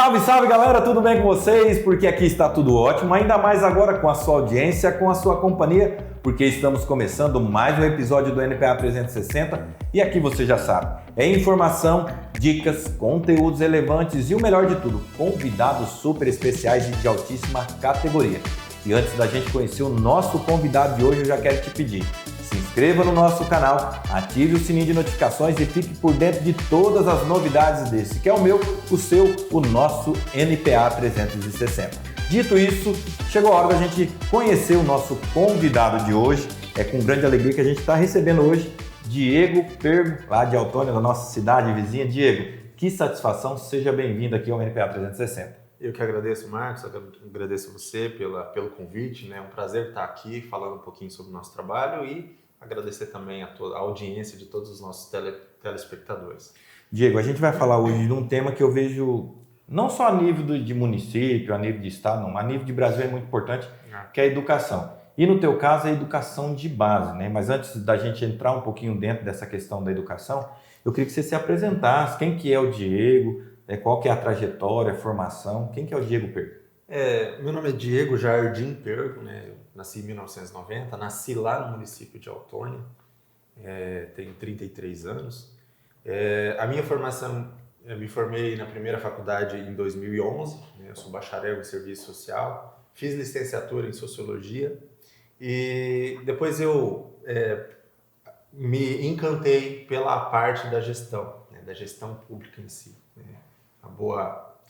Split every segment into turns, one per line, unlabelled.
Salve, salve galera, tudo bem com vocês? Porque aqui está tudo ótimo, ainda mais agora com a sua audiência, com a sua companhia, porque estamos começando mais um episódio do NPA 360 e aqui você já sabe, é informação, dicas, conteúdos relevantes e o melhor de tudo, convidados super especiais e de altíssima categoria. E antes da gente conhecer o nosso convidado de hoje, eu já quero te pedir, se inscreva no nosso canal, ative o sininho de notificações e fique por dentro de todas as novidades desse, que é o meu, o seu, o nosso NPA 360. Dito isso, chegou a hora da gente conhecer o nosso convidado de hoje. É com grande alegria que a gente está recebendo hoje Diego Pergo, lá de Autônia, da nossa cidade vizinha. Diego, que satisfação, seja bem-vindo aqui ao NPA 360.
Eu que agradeço, Marcos, agradeço você pelo convite, né? É um prazer estar aqui falando um pouquinho sobre o nosso trabalho e agradecer também a toda a audiência de todos os nossos telespectadores.
Diego, a gente vai falar hoje de um tema que eu vejo não só a nível de município, a nível de estado, não, mas a nível de Brasil é muito importante, que é a educação. E no teu caso, é a educação de base, né? Mas antes da gente entrar um pouquinho dentro dessa questão da educação, eu queria que você se apresentasse. Quem que é o Diego? Qual que é a trajetória, a formação? Quem que é o Diego Pergo?
Meu nome é Diego Jardim Pergo, né? Eu nasci em 1990, nasci lá no município de Autônia, tenho 33 anos. A minha formação, eu me formei na primeira faculdade em 2011, né? Eu sou bacharel em serviço social, fiz licenciatura em sociologia e depois eu me encantei pela parte da gestão, né? Da gestão pública em si, né?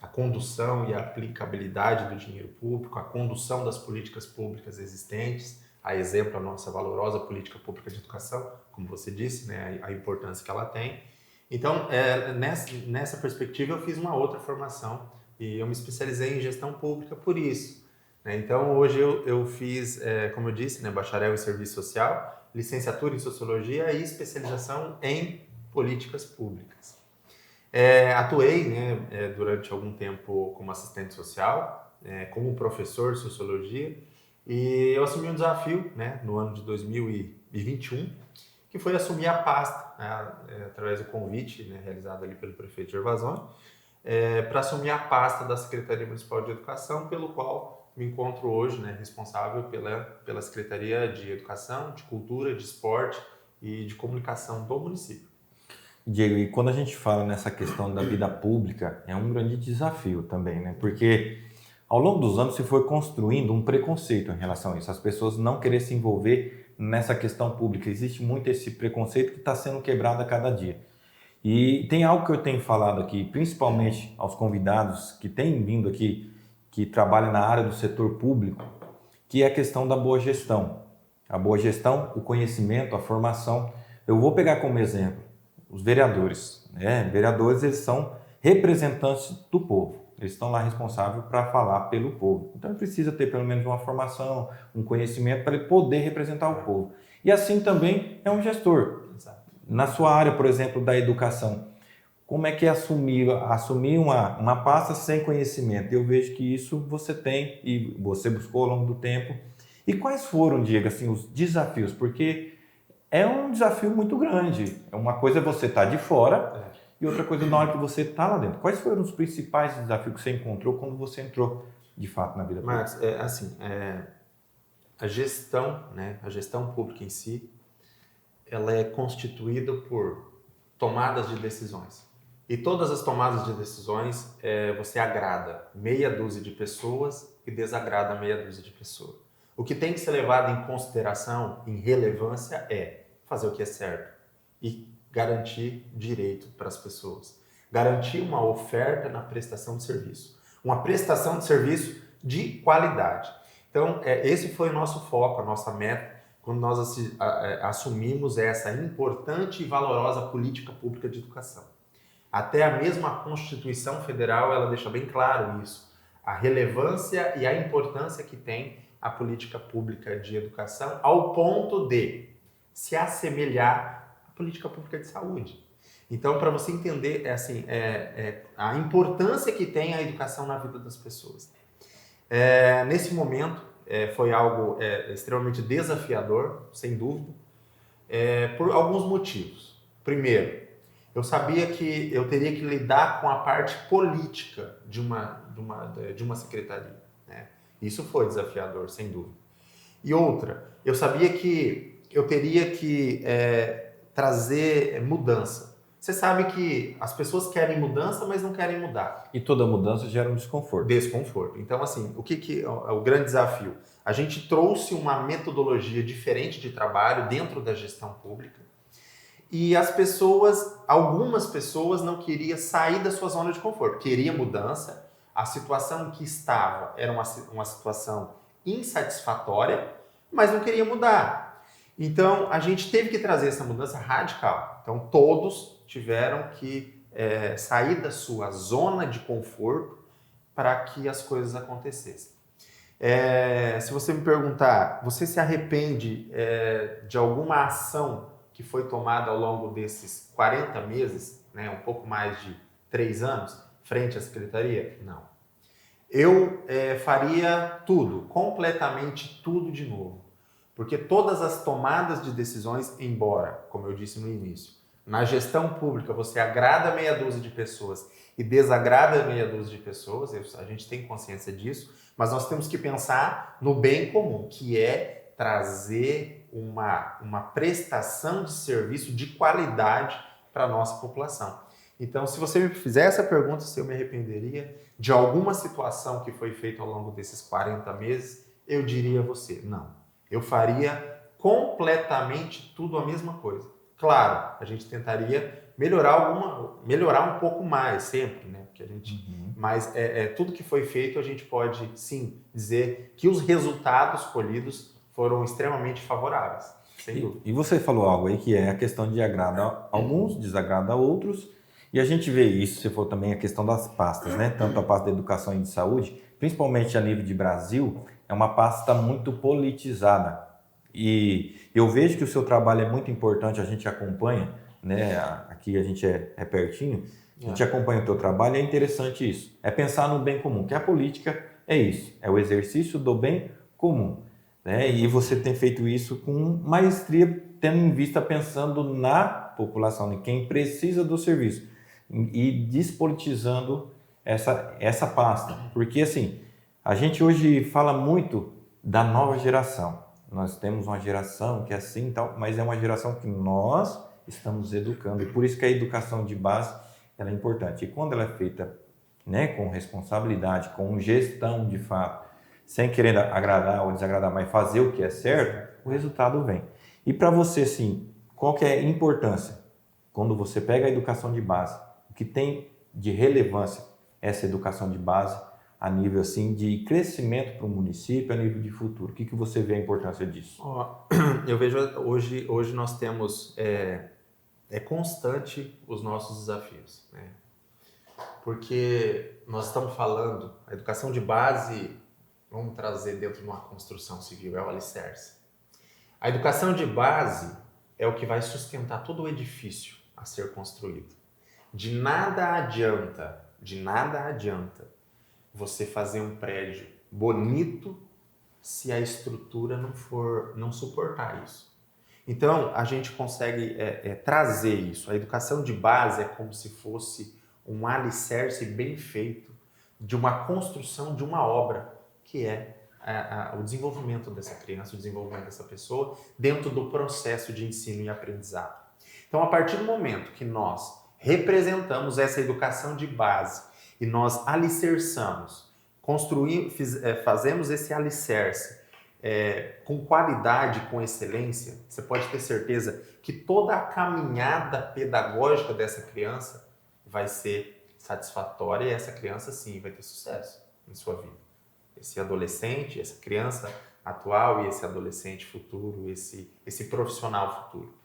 A condução e a aplicabilidade do dinheiro público, a condução das políticas públicas existentes, a exemplo a nossa valorosa política pública de educação, como você disse, né, a importância que ela tem. Então, nessa perspectiva, eu fiz uma outra formação e eu me especializei em gestão pública por isso, né? Então, hoje eu fiz, como eu disse, né, bacharel em serviço social, licenciatura em sociologia e especialização em políticas públicas. Atuei, né, durante algum tempo como assistente social, como professor de sociologia, e eu assumi um desafio, né, no ano de 2021, que foi assumir a pasta, né, através do convite, né, realizado ali pelo prefeito Gervasoni, para assumir a pasta da Secretaria Municipal de Educação, pelo qual me encontro hoje, né, responsável pela Secretaria de Educação, de Cultura, de Esporte e de Comunicação do município.
Diego, e quando a gente fala nessa questão da vida pública, é um grande desafio também, né? Porque ao longo dos anos se foi construindo um preconceito em relação a isso, as pessoas não querem se envolver nessa questão pública. Existe muito esse preconceito que está sendo quebrado a cada dia. E tem algo que eu tenho falado aqui, principalmente aos convidados que têm vindo aqui, que trabalham na área do setor público, que é a questão da boa gestão. A boa gestão, o conhecimento, a formação. Eu vou pegar como exemplo os vereadores, né? Vereadores, eles são representantes do povo. Eles estão lá responsáveis para falar pelo povo. Então, ele precisa ter pelo menos uma formação, um conhecimento para ele poder representar o povo. E assim também é um gestor.
Exato.
Na sua área, por exemplo, da educação, como é que é assumir uma pasta sem conhecimento? Eu vejo que isso você tem e você buscou ao longo do tempo. E quais foram, Diego, assim, os desafios? Porque é um desafio muito grande. Uma coisa é você estar de fora e outra coisa na hora que você está lá dentro. Quais foram os principais desafios que você encontrou quando você entrou, de fato, na vida pública?
Marcos, a gestão, né, a gestão pública em si, ela é constituída por tomadas de decisões. E todas as tomadas de decisões, você agrada meia dúzia de pessoas e desagrada meia dúzia de pessoas. O que tem que ser levado em consideração, em relevância, é fazer o que é certo e garantir direito para as pessoas. Garantir uma oferta na prestação de serviço. Uma prestação de serviço de qualidade. Então, esse foi o nosso foco, a nossa meta, quando nós assumimos essa importante e valorosa política pública de educação. Até a mesma Constituição Federal, ela deixa bem claro isso. A relevância e a importância que tem a política pública de educação, ao ponto de se assemelhar à política pública de saúde. Então, para você entender a importância que tem a educação na vida das pessoas. Nesse momento, foi algo extremamente desafiador, sem dúvida, por alguns motivos. Primeiro, Eu sabia que eu teria que lidar com a parte política de uma secretaria, né? Isso foi desafiador, sem dúvida. E outra, eu sabia que eu teria que trazer mudança. Você sabe que as pessoas querem mudança, mas não querem mudar.
E toda mudança gera um desconforto.
Desconforto. Então, assim, o que é o grande desafio? A gente trouxe uma metodologia diferente de trabalho dentro da gestão pública e algumas pessoas não queriam sair da sua zona de conforto, queriam mudança. A situação em que estava era uma situação insatisfatória, mas não queria mudar. Então, a gente teve que trazer essa mudança radical. Então, todos tiveram que sair da sua zona de conforto para que as coisas acontecessem. Se você me perguntar, você se arrepende de alguma ação que foi tomada ao longo desses 40 meses, né, um pouco mais de 3 anos, frente à Secretaria? Não. Eu faria tudo, completamente tudo de novo. Porque todas as tomadas de decisões, embora, como eu disse no início, na gestão pública você agrada meia dúzia de pessoas e desagrada meia dúzia de pessoas, a gente tem consciência disso, mas nós temos que pensar no bem comum, que é trazer uma prestação de serviço de qualidade para a nossa população. Então, se você me fizer essa pergunta, se eu me arrependeria de alguma situação que foi feita ao longo desses 40 meses, eu diria a você, não. Eu faria completamente tudo a mesma coisa. Claro, a gente tentaria melhorar um pouco mais sempre, né? Porque a gente, mas tudo que foi feito a gente pode sim dizer que os resultados colhidos foram extremamente favoráveis, sem dúvida.
E você falou algo aí que é a questão de agrada a alguns, desagrada a outros, e a gente vê isso, se for também a questão das pastas, né? Tanto a pasta da educação e de saúde, principalmente a nível de Brasil, é uma pasta muito politizada. E eu vejo que o seu trabalho é muito importante, a gente acompanha, né? Aqui a gente é pertinho, a gente acompanha o teu trabalho, é interessante isso. É pensar no bem comum, que a política é isso, é o exercício do bem comum, né? E você tem feito isso com maestria, tendo em vista, pensando na população, de quem precisa do serviço, e despolitizando essa pasta. Porque assim, a gente hoje fala muito da nova geração. Nós temos uma geração que é assim, tal, mas é uma geração que nós estamos educando. E por isso que a educação de base ela é importante. E quando ela é feita, né, com responsabilidade, com gestão de fato, sem querer agradar ou desagradar, mas fazer o que é certo, o resultado vem. E para você, assim, qual que é a importância? Quando você pega a educação de base, o que tem de relevância essa educação de base a nível assim de crescimento para o município, a nível de futuro? O que você vê a importância disso?
Eu vejo hoje nós temos constante os nossos desafios, né? Porque nós estamos falando, a educação de base, vamos trazer dentro de uma construção civil, é o alicerce. A educação de base é o que vai sustentar todo o edifício a ser construído. De nada adianta você fazer um prédio bonito se a estrutura não suportar isso. Então, a gente consegue trazer isso. A educação de base é como se fosse um alicerce bem feito de uma construção de uma obra, que é o desenvolvimento dessa criança, o desenvolvimento dessa pessoa dentro do processo de ensino e aprendizado. Então, a partir do momento que nós representamos essa educação de base e nós alicerçamos, fazemos esse alicerce com qualidade, com excelência, você pode ter certeza que toda a caminhada pedagógica dessa criança vai ser satisfatória e essa criança, sim, vai ter sucesso em sua vida. Esse adolescente, essa criança atual e esse adolescente futuro, esse profissional futuro.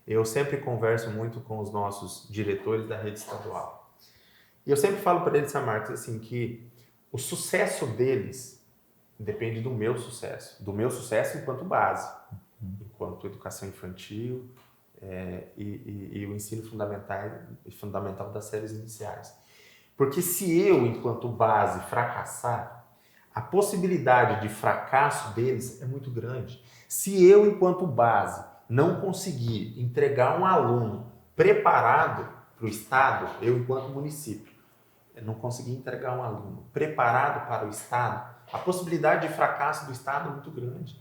Eu sempre converso muito com os nossos diretores da rede estadual. E eu sempre falo para eles, Marcos, assim, que o sucesso deles depende do meu sucesso enquanto base, enquanto educação infantil e o ensino fundamental das séries iniciais. Porque se eu, enquanto base, fracassar, a possibilidade de fracasso deles é muito grande. Se eu, enquanto base, não conseguir entregar um aluno preparado, o Estado, eu enquanto município, não consegui entregar um aluno preparado para o Estado, a possibilidade de fracasso do Estado é muito grande.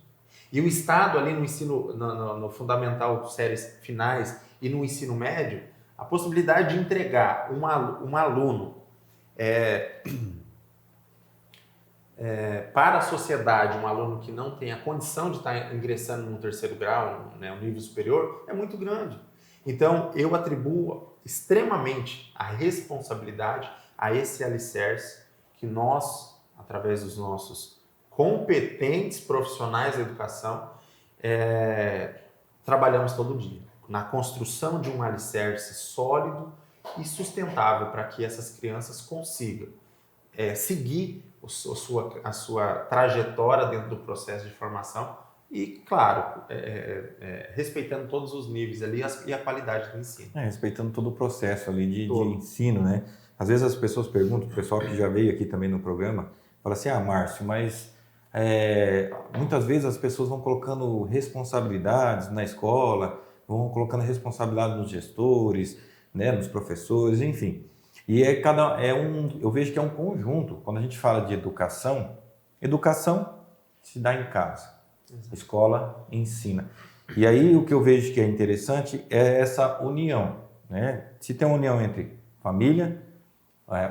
E o Estado ali no ensino, no fundamental, séries finais e no ensino médio, a possibilidade de entregar um aluno para a sociedade, um aluno que não tem a condição de estar ingressando no terceiro grau, né, um nível superior, é muito grande. Então, eu atribuo extremamente a responsabilidade a esse alicerce que nós, através dos nossos competentes profissionais da educação, trabalhamos todo dia, na construção de um alicerce sólido e sustentável para que essas crianças consigam seguir a sua trajetória dentro do processo de formação e, claro, respeitando todos os níveis ali e a qualidade do ensino.
Respeitando todo o processo ali de ensino, né? Às vezes as pessoas perguntam, o pessoal que já veio aqui também no programa, fala assim, Márcio, mas muitas vezes as pessoas vão colocando responsabilidades na escola, vão colocando responsabilidade nos gestores, né, nos professores, enfim. E eu vejo que é um conjunto. Quando a gente fala de educação se dá em casa. Exato. Escola ensina. E aí o que eu vejo que é interessante é essa união, né? Se tem uma união entre família,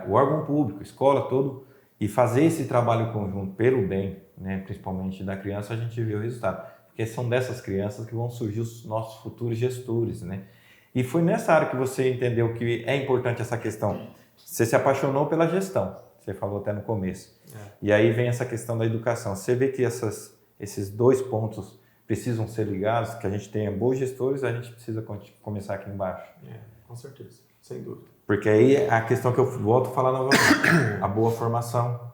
o órgão público, escola, todo, e fazer esse trabalho conjunto pelo bem, né, principalmente da criança, a gente vê o resultado. Porque são dessas crianças que vão surgir os nossos futuros gestores, né? E foi nessa área que você entendeu que é importante essa questão. Você se apaixonou pela gestão, você falou até no começo. E aí vem essa questão da educação. Você vê que esses dois pontos precisam ser ligados, que a gente tenha bons gestores, a gente precisa começar aqui embaixo.
Com certeza, sem dúvida.
Porque aí a questão que eu volto a falar novamente, a boa formação,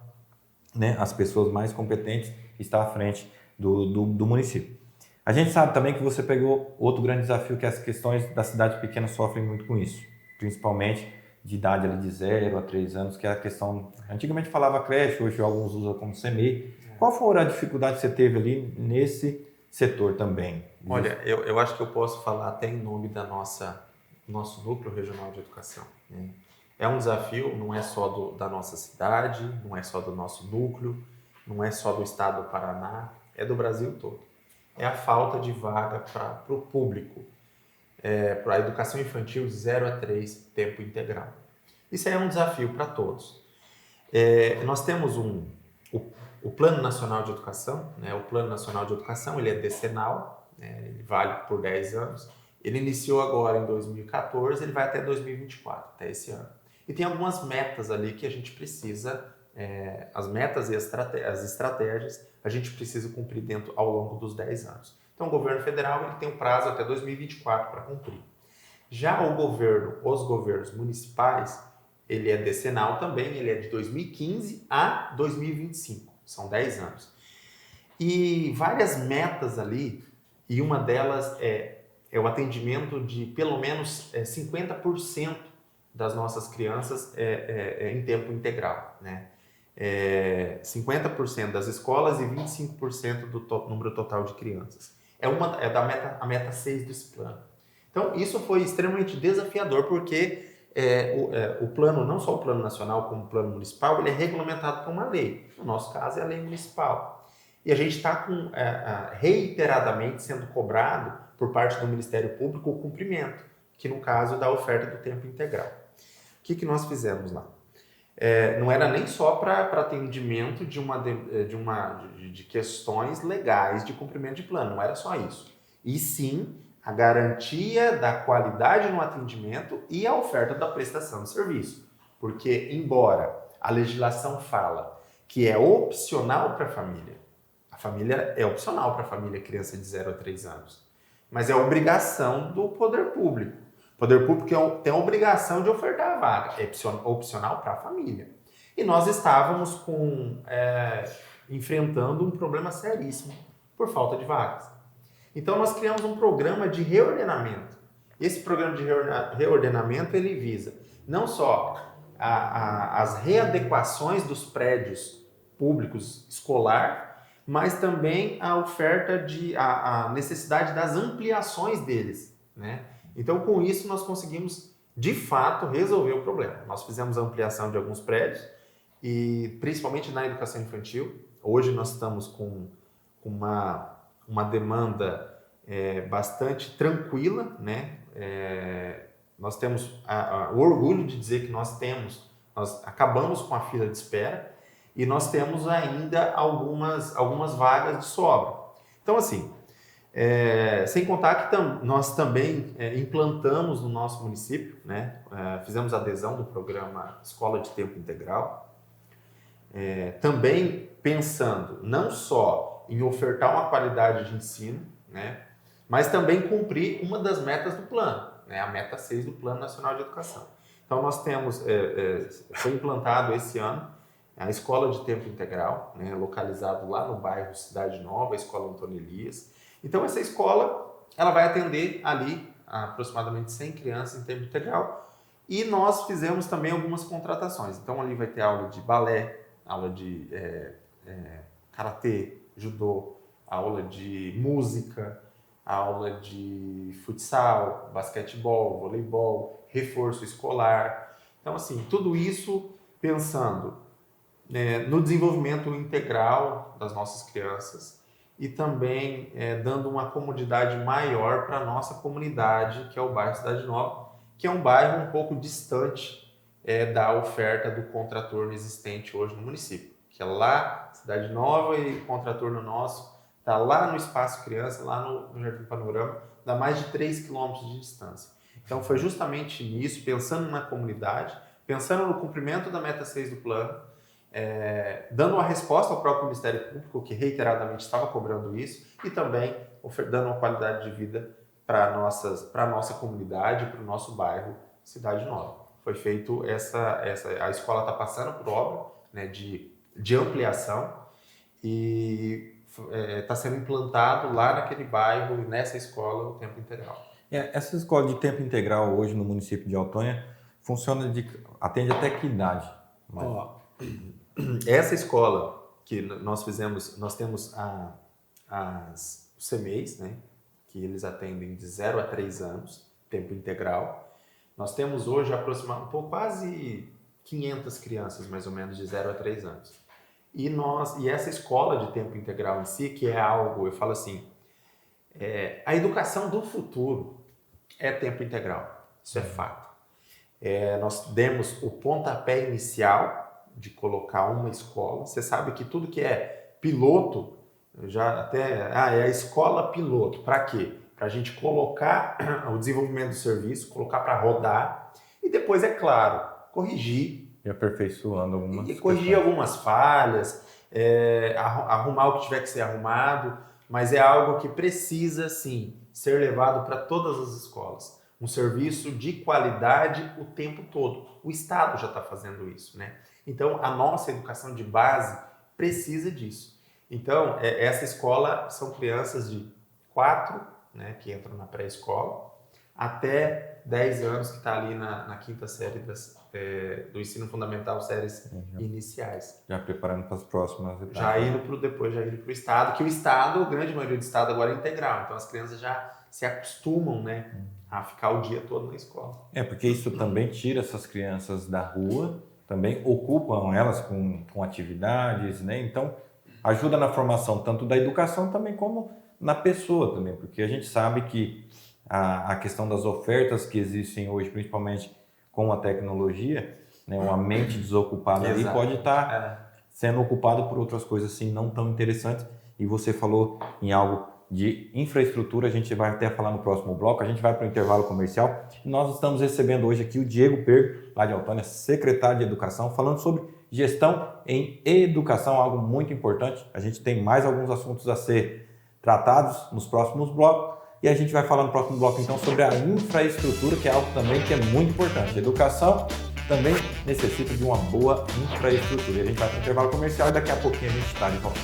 né? As pessoas mais competentes estão à frente do município. A gente sabe também que você pegou outro grande desafio, que as questões da cidade pequena sofrem muito com isso, principalmente de idade ali de 0 a 3 anos, que é a questão, antigamente falava creche, hoje alguns usam como CMEI. Qual foi a dificuldade que você teve ali nesse setor também?
Olha, eu acho que eu posso falar até em nome do nosso núcleo regional de educação, né? É um desafio, não é só da nossa cidade, não é só do nosso núcleo, não é só do estado do Paraná, é do Brasil todo. É a falta de vaga para o público, para a educação infantil de 0 a 3, tempo integral. Isso aí é um desafio para todos. Nós temos o Plano Nacional de Educação, né? O Plano Nacional de Educação ele é decenal, né? Ele vale por 10 anos. Ele iniciou agora em 2014, ele vai até 2024, até esse ano. E tem algumas metas ali que a gente precisa, as metas e as estratégias, a gente precisa cumprir ao longo dos 10 anos. Então, o governo federal ele tem um prazo até 2024 para cumprir. Já os governos municipais, ele é decenal também, ele é de 2015 a 2025, são 10 anos. E várias metas ali, e uma delas é o atendimento de pelo menos 50% das nossas crianças em tempo integral, né? 50% das escolas e 25% do número total de crianças. A meta 6 desse plano. Então, isso foi extremamente desafiador, porque o plano, não só o plano nacional como o plano municipal, ele é regulamentado por uma lei. No nosso caso, é a lei municipal. E a gente está reiteradamente sendo cobrado por parte do Ministério Público o cumprimento, que no caso da oferta do tempo integral. O que nós fizemos lá? Não era nem só para atendimento de questões legais de cumprimento de plano, não era só isso. E sim a garantia da qualidade no atendimento e a oferta da prestação de serviço. Porque, embora a legislação fala que é opcional para a família é opcional para a família criança de 0 a 3 anos, mas é obrigação do poder público. O poder público tem a obrigação de ofertar a vaga, é opcional para a família. E nós estávamos enfrentando um problema seríssimo por falta de vagas. Então nós criamos um programa de reordenamento. Esse programa de reordenamento ele visa não só as readequações dos prédios públicos escolar, mas também a oferta a necessidade das ampliações deles, né? Então, com isso, nós conseguimos de fato, resolveu o problema. Nós fizemos a ampliação de alguns prédios, e principalmente na educação infantil. Hoje nós estamos com uma demanda bastante tranquila, né? Nós temos o orgulho de dizer que nós acabamos com a fila de espera e nós temos ainda algumas vagas de sobra. Então, assim, sem contar que nós também implantamos no nosso município, né? Fizemos adesão do programa Escola de Tempo Integral, também pensando não só em ofertar uma qualidade de ensino, né? Mas também cumprir uma das metas do plano, né? A meta 6 do Plano Nacional de Educação. Então, nós temos, foi implantado esse ano a Escola de Tempo Integral, né? Localizado lá no bairro Cidade Nova, a Escola Antônio Elias. Então, essa escola ela vai atender ali aproximadamente 100 crianças em tempo integral, e nós fizemos também algumas contratações. Então, ali vai ter aula de balé, aula de karatê, judô, aula de música, aula de futsal, basquetebol, voleibol, reforço escolar. Então, assim, tudo isso pensando no desenvolvimento integral das nossas crianças e também dando uma comodidade maior para a nossa comunidade, que é o bairro Cidade Nova, que é um bairro um pouco distante da oferta do contraturno existente hoje no município, que é lá, Cidade Nova, e o contraturno nosso está lá no Espaço Criança, lá no Jardim Panorama, dá mais de 3 quilômetros de distância. Então foi justamente nisso, pensando na comunidade, pensando no cumprimento da meta 6 do plano, dando uma resposta ao próprio Ministério Público, que reiteradamente estava cobrando isso, e também dando uma qualidade de vida para a nossa comunidade, para o nosso bairro Cidade Nova. Foi feito a escola está passando por obra, né, de ampliação, e está sendo implantado lá naquele bairro, nessa escola, o tempo integral.
Essa escola de tempo integral hoje no município de Autonha atende até que idade?
Essa escola que nós temos os CMEs, né, que eles atendem de 0 a 3 anos, tempo integral. Nós temos hoje aproximadamente quase 500 crianças, mais ou menos, de 0 a 3 anos. E essa escola de tempo integral em si, que é algo, eu falo assim, a educação do futuro é tempo integral, isso é fato. Nós demos o pontapé inicial de colocar uma escola. Você sabe que tudo que é piloto, é a escola piloto. Para quê? Para a gente colocar o desenvolvimento do serviço, colocar para rodar e depois, é claro, corrigir.
E aperfeiçoando algumas
E corrigir algumas falhas, arrumar o que tiver que ser arrumado, mas é algo que precisa, sim, ser levado para todas as escolas. Um serviço de qualidade o tempo todo. O Estado já está fazendo isso, né? Então, a nossa educação de base precisa disso. Então, essa escola são crianças de 4, né, que entram na pré-escola, até 10 anos, que está ali na quinta série do ensino fundamental, séries iniciais.
Já preparando para as próximas etapas.
Já indo para o Estado, que o Estado, a grande maioria do Estado agora é integral, então as crianças já se acostumam, né, a ficar o dia todo na escola.
Porque isso também tira essas crianças da rua, também ocupam elas com atividades, né? Então ajuda na formação tanto da educação também como na pessoa também, porque a gente sabe que a questão das ofertas que existem hoje, principalmente com a tecnologia, né, uma mente desocupada ali pode estar sendo ocupada por outras coisas assim não tão interessantes. E você falou em algo de infraestrutura, a gente vai até falar no próximo bloco, a gente vai para o intervalo comercial. E nós estamos recebendo hoje aqui o Diego Pergo, lá de Autonha, secretário de Educação, falando sobre gestão em educação, algo muito importante. A gente tem mais alguns assuntos a ser tratados nos próximos blocos. E a gente vai falar no próximo bloco, então, sobre a infraestrutura, que é algo também que é muito importante. A educação também necessita de uma boa infraestrutura. E a gente vai para o intervalo comercial e daqui a pouquinho a gente está de volta.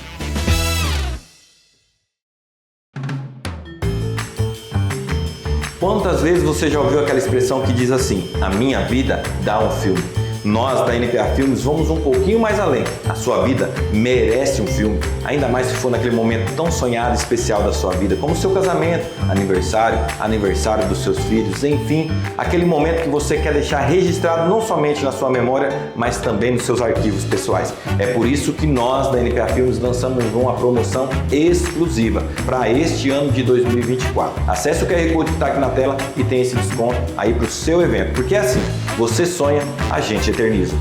Quantas vezes você já ouviu aquela expressão que diz assim: a minha vida dá um filme? Nós da NPA Filmes vamos um pouquinho mais além. A sua vida merece um filme, ainda mais se for naquele momento tão sonhado e especial da sua vida, como seu casamento, aniversário dos seus filhos, enfim, aquele momento que você quer deixar registrado não somente na sua memória, mas também nos seus arquivos pessoais. É por isso que nós da NPA Filmes lançamos uma promoção exclusiva para este ano de 2024. Acesse o QR Code que está aqui na tela e tem esse desconto aí para o seu evento, porque é assim, você sonha, a gente eterniza.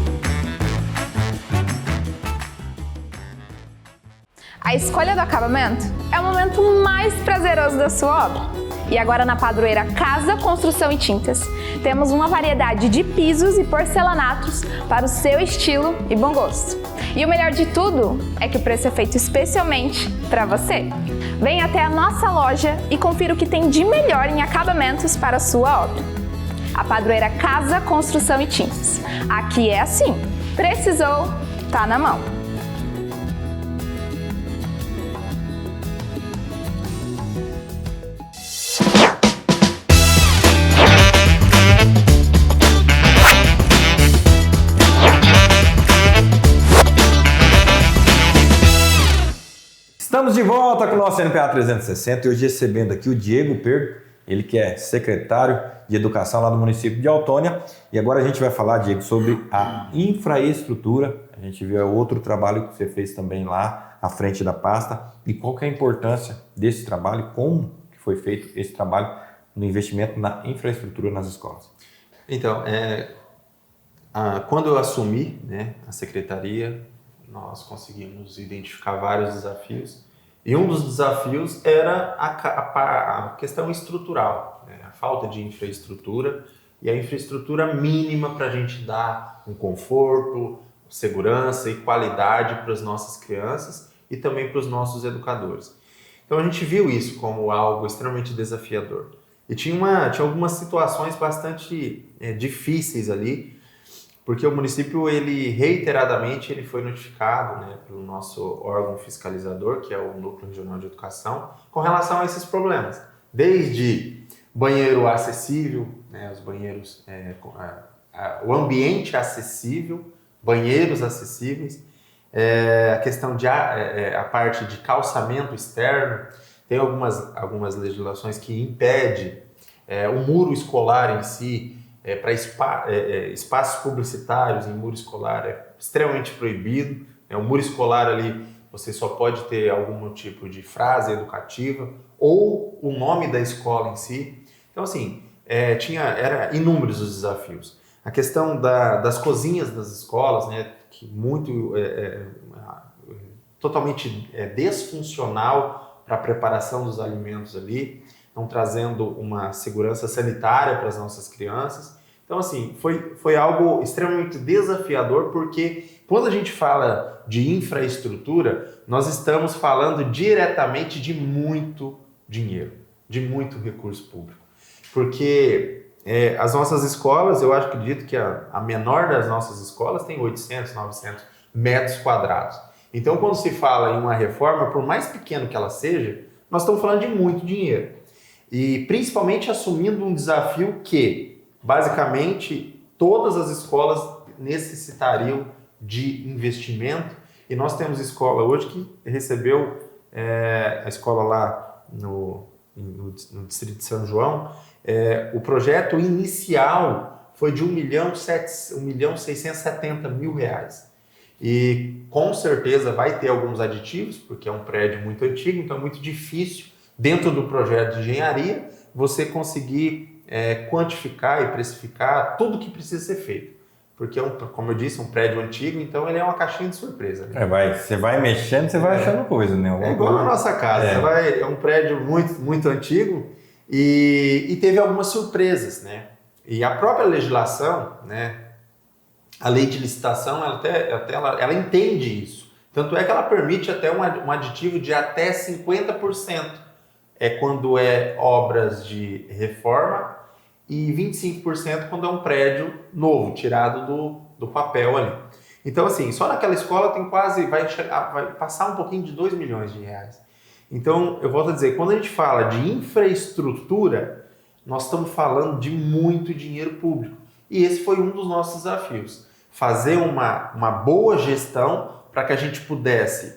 A escolha do acabamento é o momento mais prazeroso da sua obra. E agora na Padroeira Casa, Construção e Tintas, temos uma variedade de pisos e porcelanatos para o seu estilo e bom gosto. E o melhor de tudo é que o preço é feito especialmente para você. Venha até a nossa loja e confira o que tem de melhor em acabamentos para a sua obra. A Padroeira Casa, Construção e Tintas. Aqui é assim, precisou, tá na mão.
Estamos de volta com o nosso NPA 360 e hoje recebendo aqui o Diego Pergo, ele que é secretário de Educação lá do município de Autônia. E agora a gente vai falar, Diego, sobre a infraestrutura. A gente viu outro trabalho que você fez também lá à frente da pasta. E qual que é a importância desse trabalho, como que foi feito esse trabalho no investimento na infraestrutura nas escolas?
Então, quando eu assumi, né, a secretaria, nós conseguimos identificar vários desafios. E um dos desafios era a questão estrutural, né? A falta de infraestrutura e a infraestrutura mínima para a gente dar um conforto, segurança e qualidade para as nossas crianças e também para os nossos educadores. Então a gente viu isso como algo extremamente desafiador. E tinha algumas situações bastante difíceis ali, porque o município, ele reiteradamente foi notificado, né, pelo nosso órgão fiscalizador, que é o Núcleo Regional de Educação, com relação a esses problemas. Desde banheiro acessível, né, os banheiros, o ambiente acessível, banheiros acessíveis, a questão de a parte de calçamento externo. Tem algumas legislações que impedem o muro escolar em si. Para espaços publicitários em muro escolar é extremamente proibido. O muro escolar ali você só pode ter algum tipo de frase educativa ou o nome da escola em si. Então assim, era inúmeros os desafios. A questão das cozinhas das escolas, né, que totalmente desfuncional para a preparação dos alimentos ali, não trazendo uma segurança sanitária para as nossas crianças. Então, assim, foi algo extremamente desafiador, porque quando a gente fala de infraestrutura, nós estamos falando diretamente de muito dinheiro, de muito recurso público. Porque as nossas escolas, eu acredito que a menor das nossas escolas tem 800, 900 metros quadrados. Então, quando se fala em uma reforma, por mais pequeno que ela seja, nós estamos falando de muito dinheiro. E principalmente assumindo um desafio que, basicamente, todas as escolas necessitariam de investimento. E nós temos escola hoje que recebeu a escola lá no distrito de São João. O projeto inicial foi de R$1.670.000. E com certeza vai ter alguns aditivos, porque é um prédio muito antigo, então é muito difícil, dentro do projeto de engenharia, você conseguir quantificar e precificar tudo que precisa ser feito. Porque, como eu disse, um prédio antigo, então ele é uma caixinha de surpresa. Né?
Você vai mexendo, você vai achando coisa, né?
É igual na nossa casa. É um prédio muito, muito antigo e teve algumas surpresas, né? E a própria legislação, né? A lei de licitação, ela entende isso. Tanto é que ela permite até um aditivo de até 50%. Quando é obras de reforma e 25% quando é um prédio novo, tirado do papel ali. Então, assim, só naquela escola tem vai passar um pouquinho de R$2 milhões. Então, eu volto a dizer, quando a gente fala de infraestrutura, nós estamos falando de muito dinheiro público. E esse foi um dos nossos desafios. fazer uma boa gestão para que a gente pudesse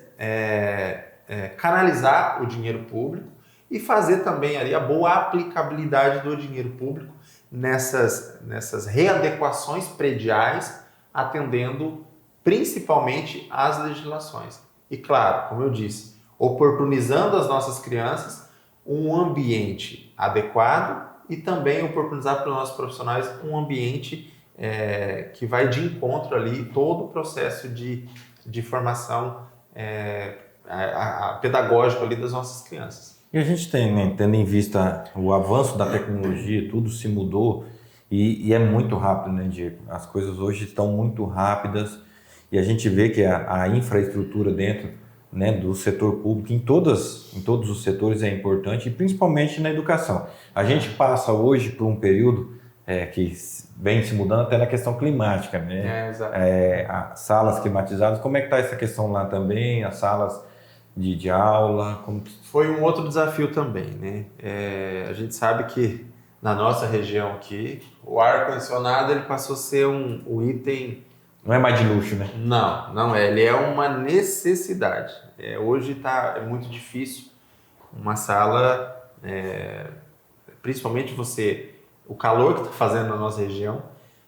canalizar o dinheiro público e fazer também ali a boa aplicabilidade do dinheiro público nessas readequações prediais, atendendo principalmente às legislações. E claro, como eu disse, oportunizando às nossas crianças um ambiente adequado e também oportunizar para os nossos profissionais um ambiente que vai de encontro ali todo o processo de formação pedagógico ali das nossas crianças.
E a gente tem, né, tendo em vista o avanço da tecnologia, tudo se mudou e é muito rápido, né, Diego? As coisas hoje estão muito rápidas e a gente vê que a infraestrutura dentro, né, do setor público, em todos os setores é importante, e principalmente na educação. A gente passa hoje por um período que vem se mudando até na questão climática, né?
Exato.
As salas climatizadas, como é que está essa questão lá também? As salas de aula?
Foi um outro desafio também, né? A gente sabe que na nossa região aqui, o ar-condicionado ele passou a ser um item...
Não é mais de luxo, né?
Não é. Ele é uma necessidade. Hoje é muito difícil uma sala, principalmente o calor que está fazendo na nossa região,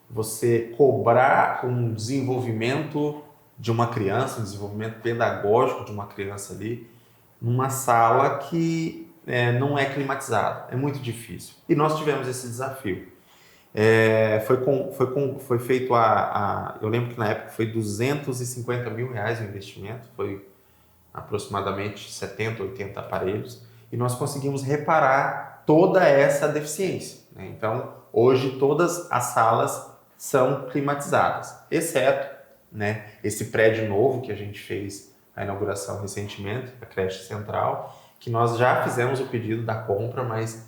você cobrar um desenvolvimento de uma criança, um desenvolvimento pedagógico de uma criança ali, numa sala que não é climatizada. É muito difícil. E nós tivemos esse desafio. Foi feito eu lembro que na época foi R$250 mil o investimento, foi aproximadamente 70, 80 aparelhos, e nós conseguimos reparar toda essa deficiência, né? Então, hoje todas as salas são climatizadas, exceto, né, esse prédio novo que a gente fez a inauguração recentemente, a creche central, que nós já fizemos o pedido da compra, mas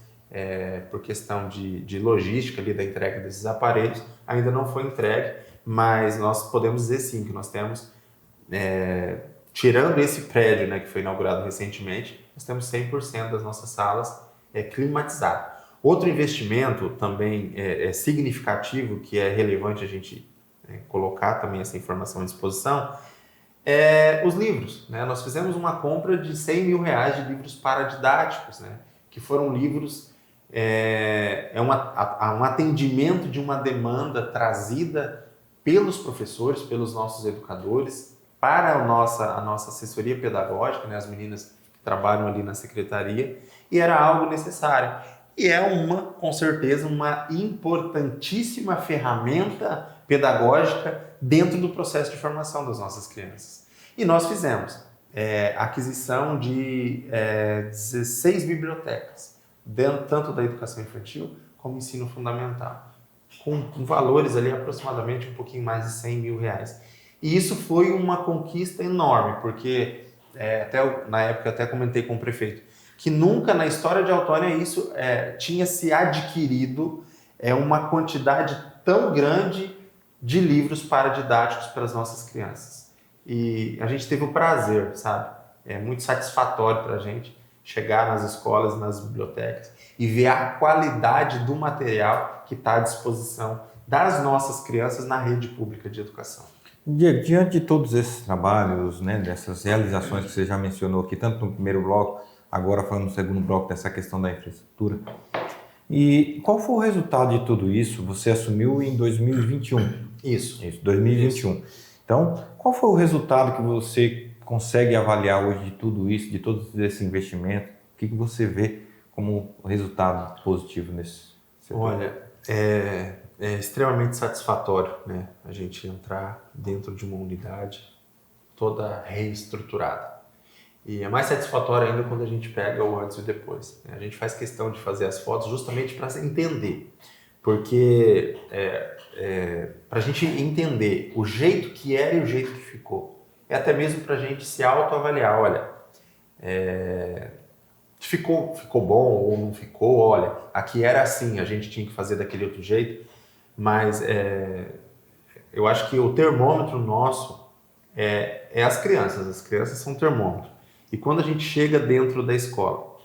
por questão de logística ali da entrega desses aparelhos, ainda não foi entregue, mas nós podemos dizer sim que nós temos, tirando esse prédio, né, que foi inaugurado recentemente, nós temos 100% das nossas salas climatizadas. Outro investimento também significativo, que é relevante a gente colocar também essa informação à disposição, os livros, né? Nós fizemos uma compra de R$100 mil de livros paradidáticos, né? Que foram livros, um atendimento de uma demanda trazida pelos professores, pelos nossos educadores, para a nossa assessoria pedagógica, né? As meninas que trabalham ali na secretaria, e era algo necessário. E com certeza, uma importantíssima ferramenta pedagógica dentro do processo de formação das nossas crianças. E nós fizemos a aquisição de 16 bibliotecas, tanto da educação infantil como ensino fundamental, com valores ali aproximadamente um pouquinho mais de R$100 mil. E isso foi uma conquista enorme, porque na época até comentei com o prefeito, que nunca na história de Autônia isso tinha se adquirido uma quantidade tão grande de livros paradidáticos para as nossas crianças. E a gente teve o prazer, sabe? É muito satisfatório para a gente chegar nas escolas, nas bibliotecas e ver a qualidade do material que está à disposição das nossas crianças na rede pública de educação.
Diante de todos esses trabalhos, né, dessas realizações que você já mencionou aqui, tanto no primeiro bloco, agora falando no segundo bloco dessa questão da infraestrutura, e qual foi o resultado de tudo isso? Você assumiu em 2021.
Isso,
2021. Isso. Então, qual foi o resultado que você consegue avaliar hoje de tudo isso, de todo esse investimento? O que você vê como resultado positivo nesse setor?
Olha, é extremamente satisfatório, né? A gente entrar dentro de uma unidade toda reestruturada. E é mais satisfatório ainda quando a gente pega o antes e o depois. A gente faz questão de fazer as fotos justamente para entender. Porque para a gente entender o jeito que era e o jeito que ficou. É até mesmo para a gente se autoavaliar. Olha, ficou bom ou não ficou? Olha, aqui era assim, a gente tinha que fazer daquele outro jeito. Mas eu acho que o termômetro nosso é as crianças. As crianças são termômetro. E quando a gente chega dentro da escola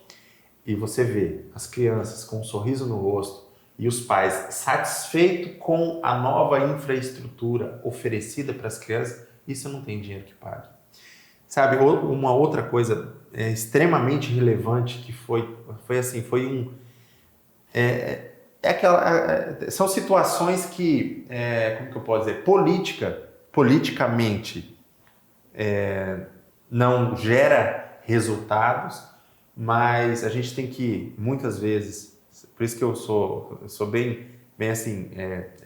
e você vê as crianças com um sorriso no rosto e os pais satisfeitos com a nova infraestrutura oferecida para as crianças, isso não tem dinheiro que pague. Sabe, uma outra coisa extremamente relevante que são situações que, como que eu posso dizer, politicamente não gera resultados, mas a gente tem que, muitas vezes, por isso que eu sou bem assim,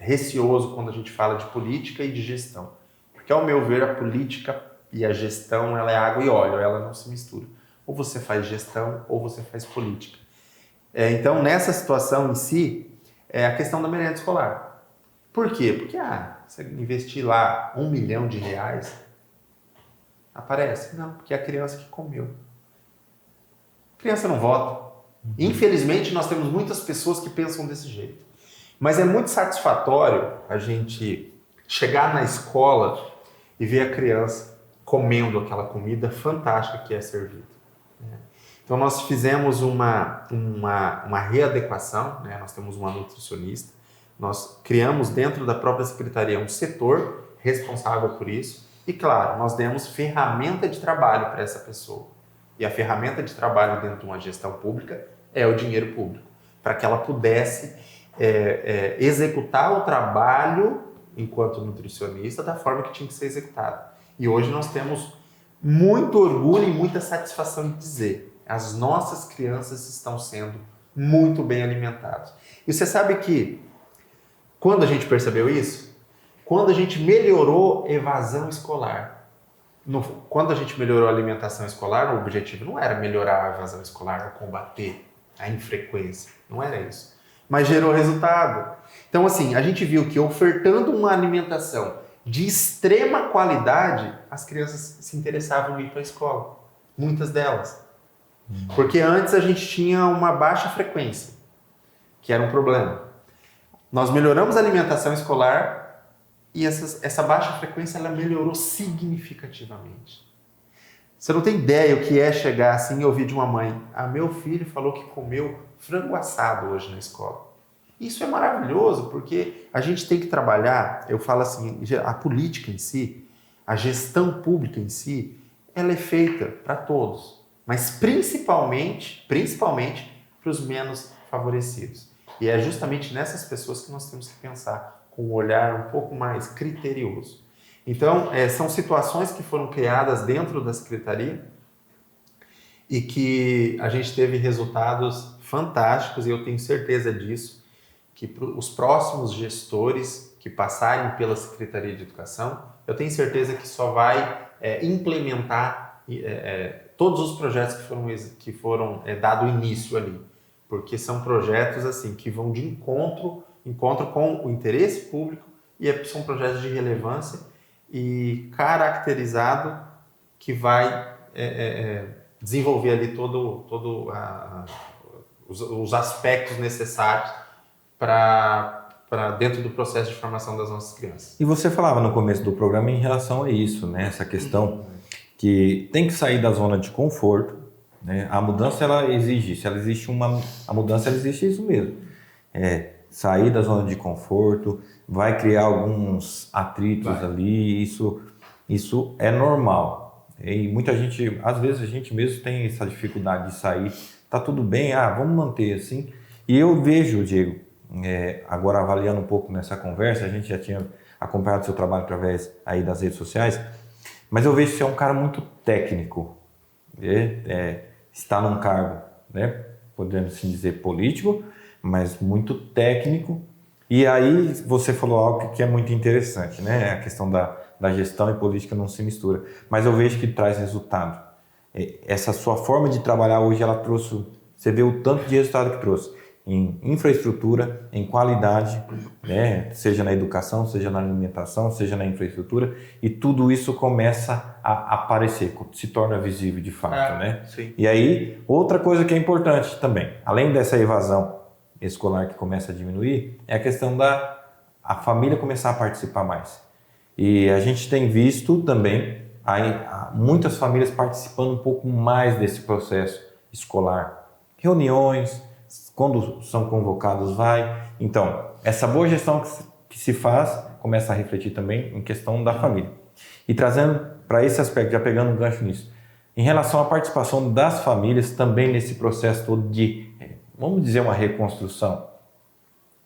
receoso quando a gente fala de política e de gestão. Porque, ao meu ver, a política e a gestão, ela é água e óleo, ela não se mistura. Ou você faz gestão, ou você faz política. Então, nessa situação em si, é a questão da merenda escolar. Por quê? Porque, você investir lá R$1 milhão, aparece? Não, porque é a criança que comeu. A criança não vota. Infelizmente, nós temos muitas pessoas que pensam desse jeito. Mas é muito satisfatório a gente chegar na escola e ver a criança comendo aquela comida fantástica que é servida. Então, nós fizemos uma readequação, né? Nós temos uma nutricionista, nós criamos dentro da própria secretaria um setor responsável por isso e, claro, nós demos ferramenta de trabalho para essa pessoa. E a ferramenta de trabalho dentro de uma gestão pública é o dinheiro público, para que ela pudesse executar o trabalho enquanto nutricionista da forma que tinha que ser executado. E hoje nós temos muito orgulho e muita satisfação de dizer: as nossas crianças estão sendo muito bem alimentadas. E você sabe que, quando a gente percebeu isso? Quando a gente melhorou a evasão escolar. Quando a gente melhorou a alimentação escolar, o objetivo não era melhorar a evasão escolar ou combater a infrequência. Não era isso. Mas gerou resultado. Então, assim, a gente viu que ofertando uma alimentação de extrema qualidade, as crianças se interessavam em ir para a escola. Muitas delas. Porque antes a gente tinha uma baixa frequência, que era um problema. Nós melhoramos a alimentação escolar e essa baixa frequência ela melhorou significativamente. Você não tem ideia o que é chegar assim e ouvir de uma mãe: meu filho falou que comeu frango assado hoje na escola. Isso é maravilhoso, porque a gente tem que trabalhar, eu falo assim, a política em si, a gestão pública em si, ela é feita para todos. Mas principalmente para os menos favorecidos. E é justamente nessas pessoas que nós temos que pensar com um olhar um pouco mais criterioso. Então, são situações que foram criadas dentro da Secretaria e que a gente teve resultados fantásticos, e eu tenho certeza disso, que os próximos gestores que passarem pela Secretaria de Educação, eu tenho certeza que só vai implementar todos os projetos que foram dado início ali, porque são projetos assim que vão de encontro com o interesse público e são projetos de relevância e caracterizado que vai desenvolver ali os aspectos necessários para dentro do processo de formação das nossas crianças.
E você falava no começo do programa em relação a isso, né? Essa questão que tem que sair da zona de conforto, né? A mudança ela exige isso, a mudança ela existe isso mesmo. Sair da zona de conforto, vai criar alguns atritos ali, isso é normal. E muita gente, às vezes a gente mesmo tem essa dificuldade de sair, tá tudo bem, vamos manter assim. E eu vejo, Diego, agora avaliando um pouco nessa conversa, a gente já tinha acompanhado o seu trabalho através aí das redes sociais, mas eu vejo que você é um cara muito técnico, está num cargo, né, podemos assim dizer, político, mas muito técnico. E aí você falou algo que é muito interessante, né? A questão da gestão e política não se mistura. Mas eu vejo que traz resultado. Essa sua forma de trabalhar hoje, ela trouxe, você vê o tanto de resultado que trouxe em infraestrutura, em qualidade, né? Seja na educação, seja na alimentação, seja na infraestrutura, e tudo isso começa a aparecer, se torna visível de fato, né?
Sim.
E aí, outra coisa que é importante também, além dessa evasão escolar que começa a diminuir, é a questão a família começar a participar mais. E a gente tem visto também muitas famílias participando um pouco mais desse processo escolar. Reuniões, quando são convocados vai. Então, essa boa gestão que se faz começa a refletir também em questão da família. E trazendo para esse aspecto, já pegando um gancho nisso, em relação à participação das famílias também nesse processo todo de, vamos dizer, uma reconstrução,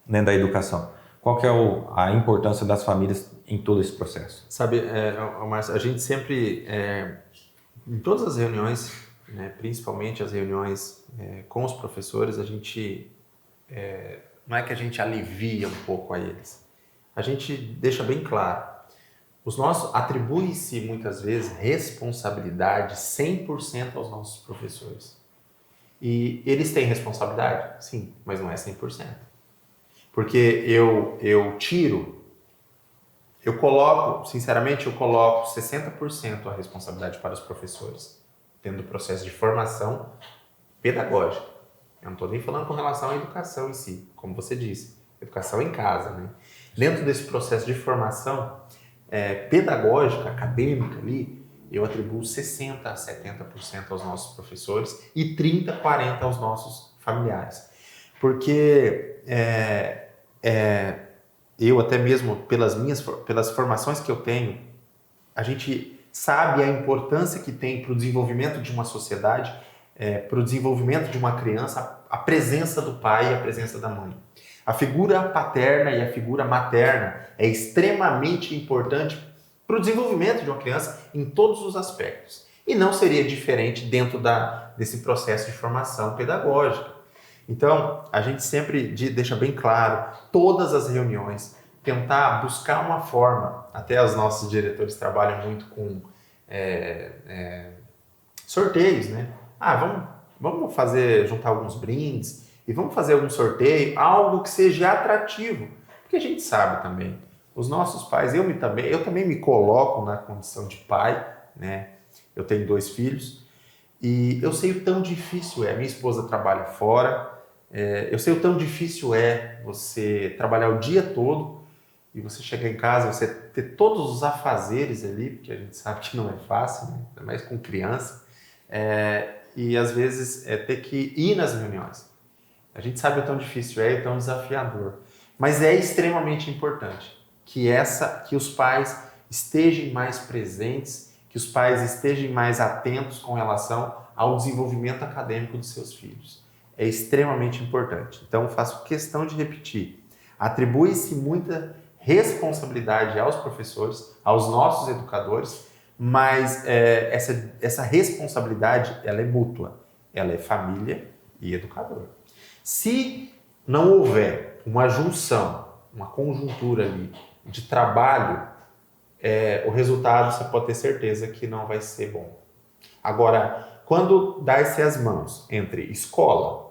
né, da educação. Qual que é a importância das famílias em todo esse processo?
Sabe, Márcio, a gente sempre, em todas as reuniões, né, principalmente as reuniões com os professores, a gente, não é que a gente alivia um pouco a eles, a gente deixa bem claro, atribui-se muitas vezes responsabilidade 100% aos nossos professores. E eles têm responsabilidade? Sim, mas não é 100%. Porque eu coloco 60% a responsabilidade para os professores, dentro do processo de formação pedagógica. Eu não estou nem falando com relação à educação em si, como você disse, educação em casa, né? Dentro desse processo de formação pedagógica, acadêmica ali, eu atribuo 60% a 70% aos nossos professores e 30% a 40% aos nossos familiares. Porque eu até mesmo, pelas formações que eu tenho, a gente sabe a importância que tem para o desenvolvimento de uma sociedade, para o desenvolvimento de uma criança, a presença do pai e a presença da mãe. A figura paterna e a figura materna é extremamente importante para o desenvolvimento de uma criança em todos os aspectos. E não seria diferente dentro desse processo de formação pedagógica. Então, a gente sempre deixa bem claro, todas as reuniões, tentar buscar uma forma, até os nossos diretores trabalham muito com sorteios, né? Vamos juntar alguns brindes e vamos fazer algum sorteio, algo que seja atrativo, porque a gente sabe também, os nossos pais, eu também me coloco na condição de pai, né? Eu tenho 2 filhos e eu sei o tão difícil minha esposa trabalha fora, eu sei o tão difícil você trabalhar o dia todo e você chegar em casa, você ter todos os afazeres ali, porque a gente sabe que não é fácil, né? Ainda mais com criança, e às vezes ter que ir nas reuniões. A gente sabe o tão difícil e o tão desafiador, mas é extremamente importante que os pais estejam mais presentes, que os pais estejam mais atentos com relação ao desenvolvimento acadêmico dos seus filhos. É extremamente importante. Então, faço questão de repetir. Atribui-se muita responsabilidade aos professores, aos nossos educadores, mas essa responsabilidade ela é mútua. Ela é família e educador. Se não houver uma junção, uma conjuntura ali de trabalho, o resultado você pode ter certeza que não vai ser bom. Agora, quando dá-se as mãos entre escola,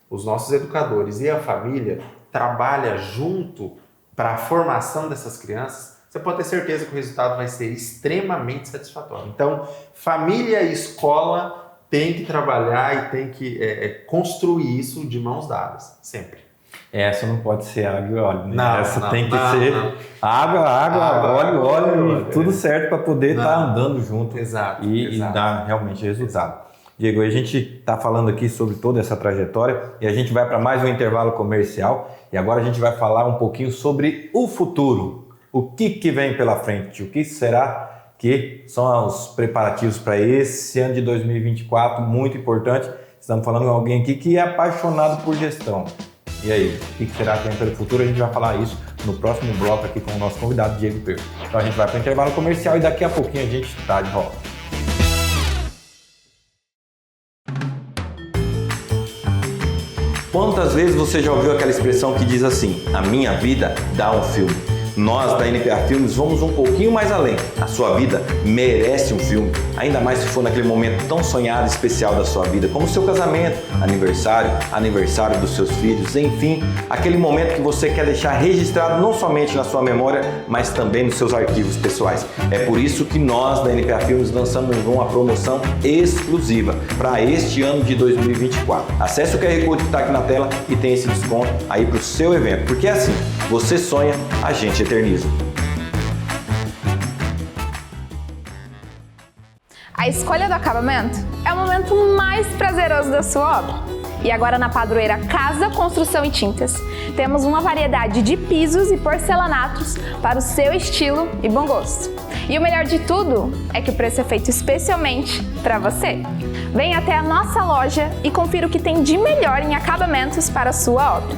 os nossos educadores e a família trabalha junto para a formação dessas crianças, você pode ter certeza que o resultado vai ser extremamente satisfatório. Então, família e escola tem que trabalhar e tem que construir isso de mãos dadas, sempre.
Essa não pode ser água e óleo, né?
Não,
tem que ser água, óleo, tudo certo para poder estar andando junto.
Exato.
E dar realmente resultado. Diego, a gente está falando aqui sobre toda essa trajetória e a gente vai para mais um intervalo comercial e agora a gente vai falar um pouquinho sobre o futuro. O que vem pela frente? O que será que são os preparativos para esse ano de 2024? Muito importante. Estamos falando com alguém aqui que é apaixonado por gestão. E aí, o que será que vem pelo futuro? A gente vai falar isso no próximo bloco aqui com o nosso convidado, Diego Perco. Então a gente vai para o intervalo comercial e daqui a pouquinho a gente está de volta. Quantas vezes você já ouviu aquela expressão que diz assim: a minha vida dá um filme? Nós da NPA Filmes vamos um pouquinho mais além. A sua vida merece um filme, ainda mais se for naquele momento tão sonhado e especial da sua vida, como o seu casamento, aniversário dos seus filhos, enfim, aquele momento que você quer deixar registrado não somente na sua memória, mas também nos seus arquivos pessoais. É por isso que nós da NPA Filmes lançamos uma promoção exclusiva para este ano de 2024. Acesse o QR Code que está aqui na tela e tem esse desconto aí para o seu evento, porque é assim, você sonha, a gente eterniza.
A escolha do acabamento é o momento mais prazeroso da sua obra. E agora na Padroeira Casa, Construção e Tintas, temos uma variedade de pisos e porcelanatos para o seu estilo e bom gosto. E o melhor de tudo é que o preço é feito especialmente para você. Venha até a nossa loja e confira o que tem de melhor em acabamentos para a sua obra.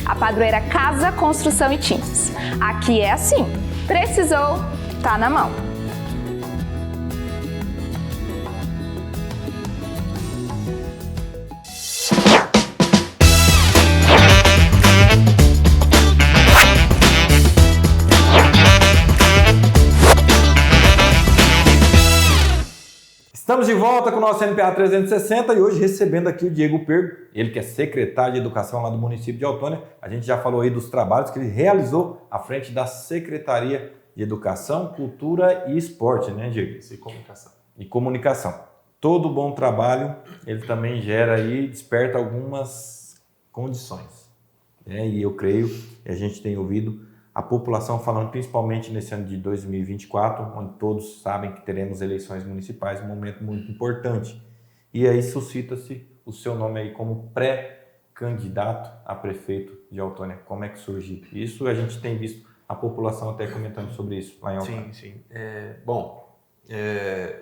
A Padroeira Casa, Construção e Tintas. Aqui é assim, precisou, tá na mão.
Estamos de volta com o nosso NPA 360 e hoje recebendo aqui o Diego Pergo, ele que é secretário de Educação lá do município de Autônia. A gente já falou aí dos trabalhos que ele realizou à frente da Secretaria de Educação, Cultura e Esporte, né, Diego?
E comunicação.
E comunicação. Todo bom trabalho, ele também gera aí, desperta algumas condições, né? E eu creio, e a gente tem ouvido a população falando, principalmente nesse ano de 2024, onde todos sabem que teremos eleições municipais, um momento muito importante. E aí suscita-se o seu nome aí como pré-candidato a prefeito de Autônia. Como é que surgiu isso? A gente tem visto a população até comentando sobre isso lá em Autônia.
Sim.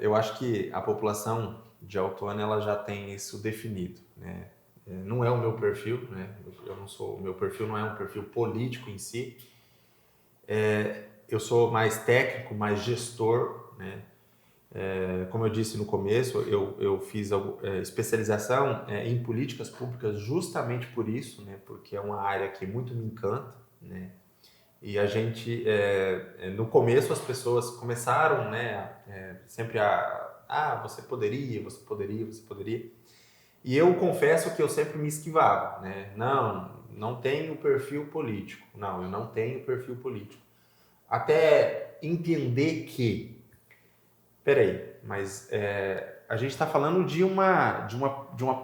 Eu acho que a população de Autônia ela já tem isso definido, né? Não é o meu perfil, né? O meu perfil não é um perfil político em si. Eu sou mais técnico, mais gestor, né? Como eu disse no começo, eu fiz especialização em políticas públicas justamente por isso, né? Porque é uma área que muito me encanta, né? E a gente, no começo as pessoas começaram, né? Sempre você poderia. E eu confesso que eu sempre me esquivava, né? Não tenho perfil político. Não, eu não tenho perfil político. Até entender que, mas a gente está falando de uma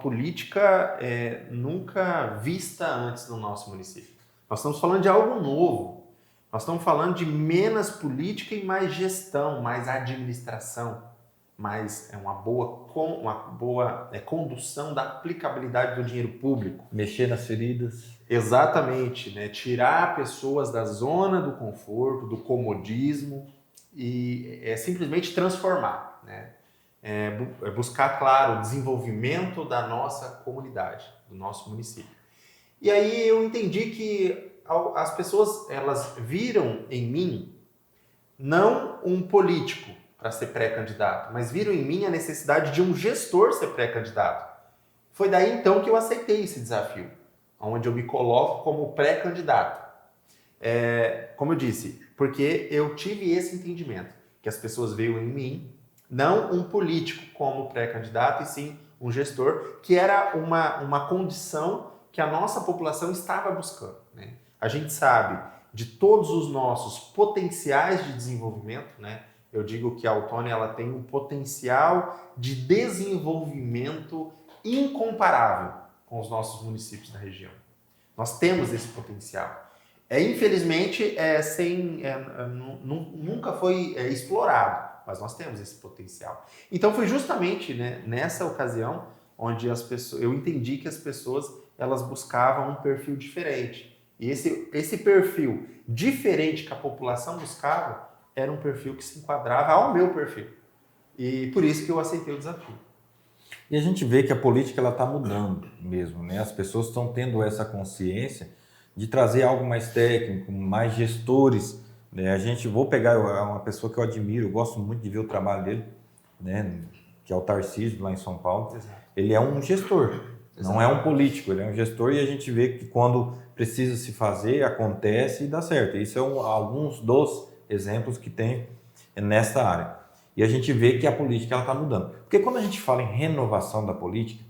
política nunca vista antes no nosso município. Nós estamos falando de algo novo. Nós estamos falando de menos política e mais gestão, mais administração, mais uma boa condução da aplicabilidade do dinheiro público.
Mexer nas feridas.
Exatamente, né? Tirar pessoas da zona do conforto, do comodismo e simplesmente transformar, né? Buscar, claro, o desenvolvimento da nossa comunidade, do nosso município. E aí eu entendi que as pessoas elas viram em mim não um político para ser pré-candidato, mas viram em mim a necessidade de um gestor ser pré-candidato. Foi daí então que eu aceitei esse desafio, onde eu me coloco como pré-candidato. Como eu disse, porque eu tive esse entendimento, que as pessoas veem em mim, não um político como pré-candidato, e sim um gestor, que era uma condição que a nossa população estava buscando, né? A gente sabe de todos os nossos potenciais de desenvolvimento, né? Eu digo que a Autônia ela tem um potencial de desenvolvimento incomparável com os nossos municípios da região. Nós temos esse potencial. Infelizmente, nunca foi explorado, mas nós temos esse potencial. Então, foi justamente, né, nessa ocasião onde eu entendi que as pessoas elas buscavam um perfil diferente. E esse perfil diferente que a população buscava era um perfil que se enquadrava ao meu perfil. E por isso que eu aceitei o desafio.
E a gente vê que a política está mudando mesmo, né? As pessoas estão tendo essa consciência de trazer algo mais técnico, mais gestores, né? Vou pegar uma pessoa que eu admiro, eu gosto muito de ver o trabalho dele, né? Que é o Tarcísio, lá em São Paulo.
Exato.
Ele é um gestor,
Exato.
Não é um político, ele é um gestor, e a gente vê que quando precisa se fazer, acontece e dá certo. Isso é alguns dos exemplos que tem nesta área. E a gente vê que a política está mudando. Porque quando a gente fala em renovação da política,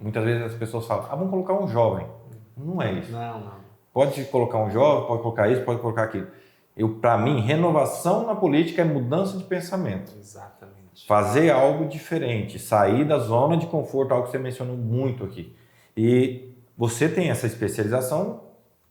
muitas vezes as pessoas falam, vamos colocar um jovem. Não é isso.
Não.
Pode colocar um jovem, pode colocar isso, pode colocar aquilo. Para mim, renovação na política é mudança de pensamento.
Exatamente.
Fazer algo diferente, sair da zona de conforto, algo que você mencionou muito aqui. E você tem essa especialização,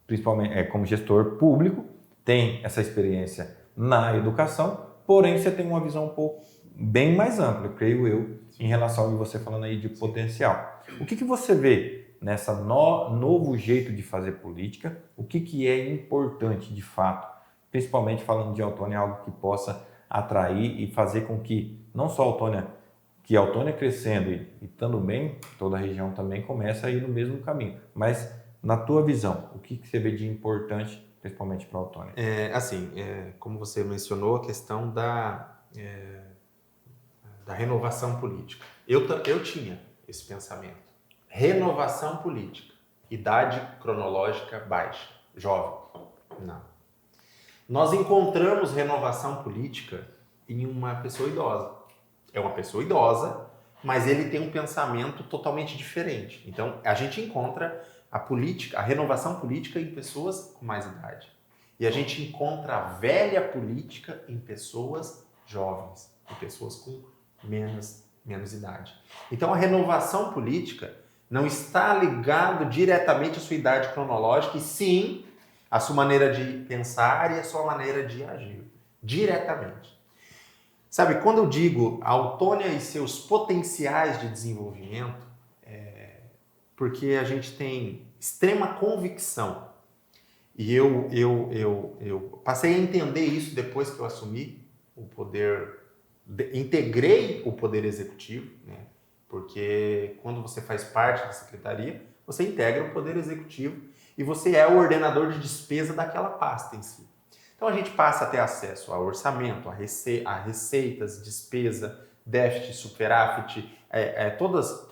principalmente como gestor público, tem essa experiência na educação, porém você tem uma visão um pouco bem mais ampla, creio eu, em relação ao que você falando aí de potencial. O que você vê nessa novo jeito de fazer política, o que é importante de fato, principalmente falando de Autônia, algo que possa atrair e fazer com que não só a Autônia crescendo e estando bem, toda a região também começa a ir no mesmo caminho. Mas, na tua visão, o que você vê de importante, principalmente para a Autônia?
Como você mencionou, a questão da renovação política. Eu tinha esse pensamento. Renovação política. Idade cronológica baixa. Jovem. Não. Nós encontramos renovação política em uma pessoa idosa. É uma pessoa idosa, mas ele tem um pensamento totalmente diferente. Então, a gente encontra a renovação política em pessoas com mais idade. E a gente encontra a velha política em pessoas jovens, em pessoas com menos idade. Então, a renovação política não está ligado diretamente à sua idade cronológica, e sim à sua maneira de pensar e à sua maneira de agir. Diretamente. Sabe, quando eu digo a Autônia e seus potenciais de desenvolvimento, porque a gente tem extrema convicção, e eu passei a entender isso depois que eu assumi o poder, integrei o poder executivo, né? Porque quando você faz parte da secretaria, você integra o poder executivo e você é o ordenador de despesa daquela pasta em si. Então a gente passa a ter acesso ao orçamento, a receitas, despesa, déficit, superávit, todos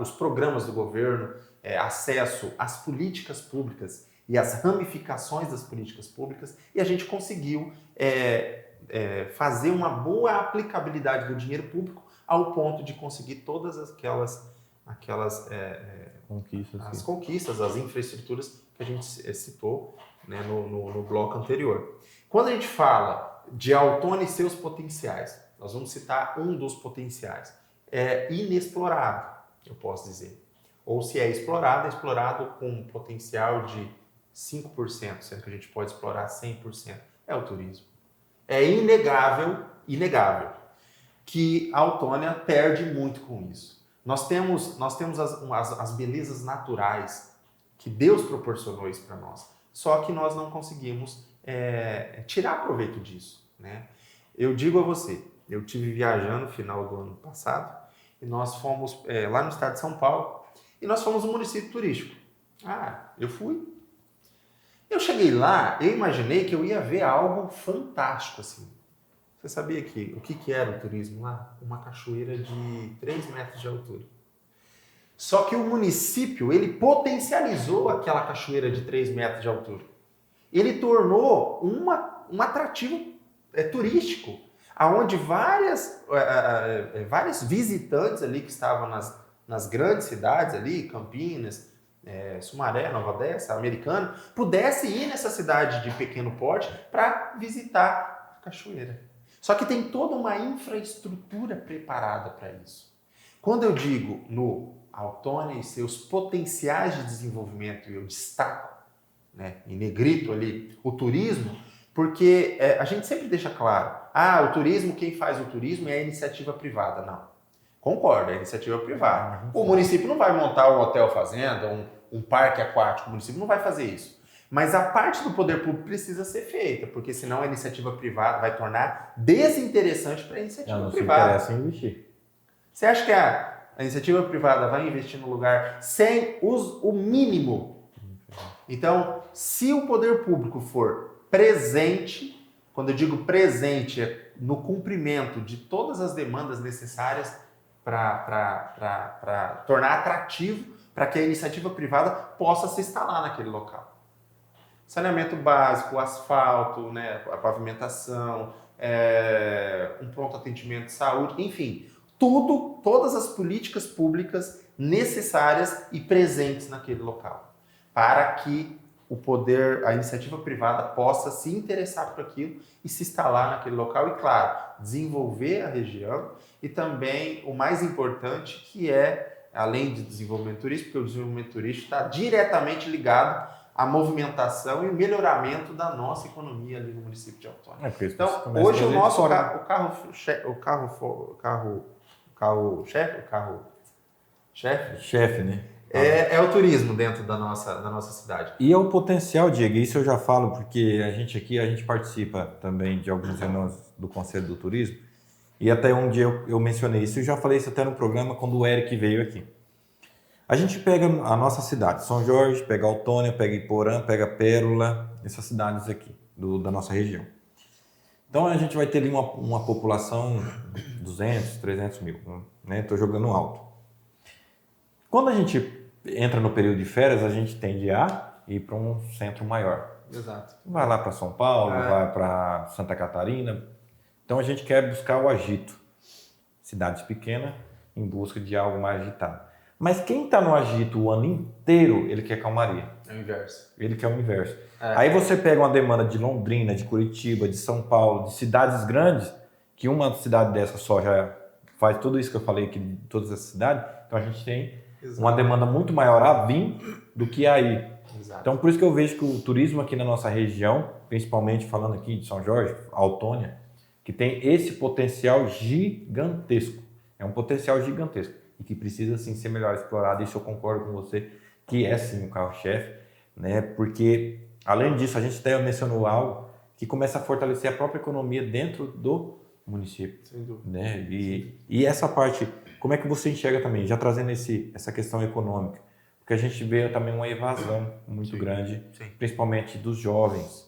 os programas do governo, acesso às políticas públicas e às ramificações das políticas públicas, e a gente conseguiu fazer uma boa aplicabilidade do dinheiro público ao ponto de conseguir todas aquelas conquistas, as infraestruturas que a gente citou, né, no bloco anterior. Quando a gente fala de Autônia e seus potenciais, nós vamos citar um dos potenciais. É inexplorado, eu posso dizer. Ou se é explorado com um potencial de 5%, sendo que a gente pode explorar 100%. É o turismo. É inegável, que a Autônia perde muito com isso. Nós temos as belezas naturais que Deus proporcionou isso para nós. Só que nós não conseguimos tirar proveito disso, né? Eu digo a você, eu estive viajando no final do ano passado e nós fomos lá no estado de São Paulo e nós fomos um município turístico. Eu fui. Eu cheguei lá, eu imaginei que eu ia ver algo fantástico assim. Você sabia o que era o turismo lá? Uma cachoeira de 3 metros de altura. Só que o município, ele potencializou aquela cachoeira de 3 metros de altura. Ele tornou um atrativo turístico, onde vários visitantes ali que estavam nas grandes cidades ali, Campinas, Sumaré, Nova Odessa, Americana, pudesse ir nessa cidade de pequeno porte para visitar a cachoeira. Só que tem toda uma infraestrutura preparada para isso. Quando eu digo no Autônia e seus potenciais de desenvolvimento, eu destaco, né, em negrito ali, o turismo, porque a gente sempre deixa claro, o turismo, quem faz o turismo é a iniciativa privada. Não, concordo, é a iniciativa privada. O município não vai montar um hotel fazenda, um parque aquático, o município não vai fazer isso. Mas a parte do poder público precisa ser feita, porque senão a iniciativa privada vai tornar desinteressante para a iniciativa privada.
Não se interessa em investir.
Você acha que a iniciativa privada vai investir no lugar sem o mínimo? Então, se o poder público for presente, quando eu digo presente, é no cumprimento de todas as demandas necessárias para tornar atrativo para que a iniciativa privada possa se instalar naquele local. Saneamento básico, asfalto, né, a pavimentação, um pronto atendimento de saúde, enfim, todas as políticas públicas necessárias e presentes naquele local, para que a iniciativa privada possa se interessar por aquilo e se instalar naquele local e, claro, desenvolver a região e também o mais importante que além de desenvolvimento turístico, porque o desenvolvimento turístico está diretamente ligado à movimentação e o melhoramento da nossa economia ali no município de Autônia. Então, hoje o nosso carro-chefe,
Chefe, né?
é o turismo dentro da nossa cidade.
E é o potencial, Diego, isso eu já falo, porque a gente participa também de alguns reuniões do Conselho do Turismo, e até um dia eu mencionei isso, eu já falei isso até no programa quando o Eric veio aqui. A gente pega a nossa cidade, São Jorge, pega Autônia, pega Iporã, pega Pérola, essas cidades aqui da nossa região. Então a gente vai ter ali uma população 200, 300 mil, né? Estou jogando alto. Quando a gente entra no período de férias, a gente tende a ir para um centro maior.
Exato.
Vai lá para São Paulo, vai para Santa Catarina. Então a gente quer buscar o agito. Cidades pequenas em busca de algo mais agitado. Mas quem está no agito o ano inteiro, ele quer calmaria.
É o inverso.
Ele quer o inverso. Aí você pega uma demanda de Londrina, de Curitiba, de São Paulo, de cidades grandes, que uma cidade dessa só já faz tudo isso que eu falei aqui de todas as cidades. Então a gente tem uma demanda muito maior a vir do que a ir.
Exato.
Então por isso que eu vejo que o turismo aqui na nossa região, principalmente falando aqui de São Jorge, Autônia, que tem esse potencial gigantesco. É um potencial gigantesco e que precisa sim ser melhor explorado. Isso eu concordo com você, que é sim o carro-chefe, né? Porque além disso a gente até mencionou algo que começa a fortalecer a própria economia dentro do município.
Sem dúvida.
Né? E essa parte, como é que você enxerga também, já trazendo essa questão econômica? Porque a gente vê também uma evasão muito grande, principalmente dos jovens,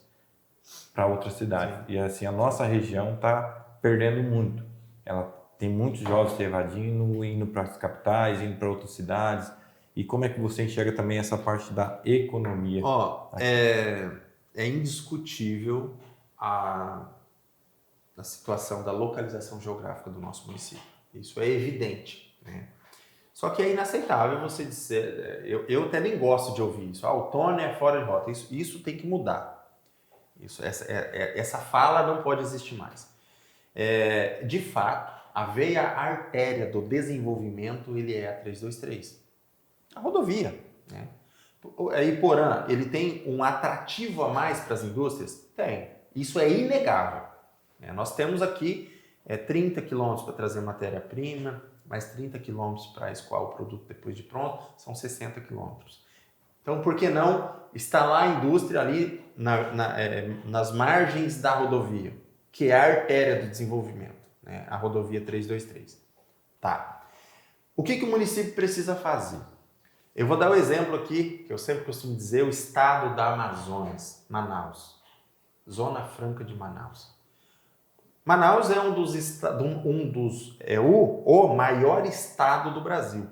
para outras cidades. Sim. E assim, a nossa região está perdendo muito. Ela tem muitos jovens se evadindo, indo para as capitais, indo para outras cidades. E como é que você enxerga também essa parte da economia?
É indiscutível a situação da localização geográfica do nosso município. Isso é evidente, né? Só que é inaceitável você dizer... Eu até nem gosto de ouvir isso. Autônia é fora de rota. Isso tem que mudar. Essa fala não pode existir mais. De fato, a veia artéria do desenvolvimento ele é a 323. A rodovia, né? Iporã, ele tem um atrativo a mais para as indústrias? Tem. Isso é inegável. Nós temos aqui 30 quilômetros para trazer matéria-prima, mais 30 quilômetros para escoar o produto depois de pronto, são 60 quilômetros. Então, por que não instalar a indústria ali nas margens da rodovia, que é a artéria do desenvolvimento, né? A rodovia 323. Tá. O que o município precisa fazer? Eu vou dar o exemplo aqui, que eu sempre costumo dizer, o estado da Amazonas, Manaus. Zona Franca de Manaus. Manaus é o maior estado do Brasil. O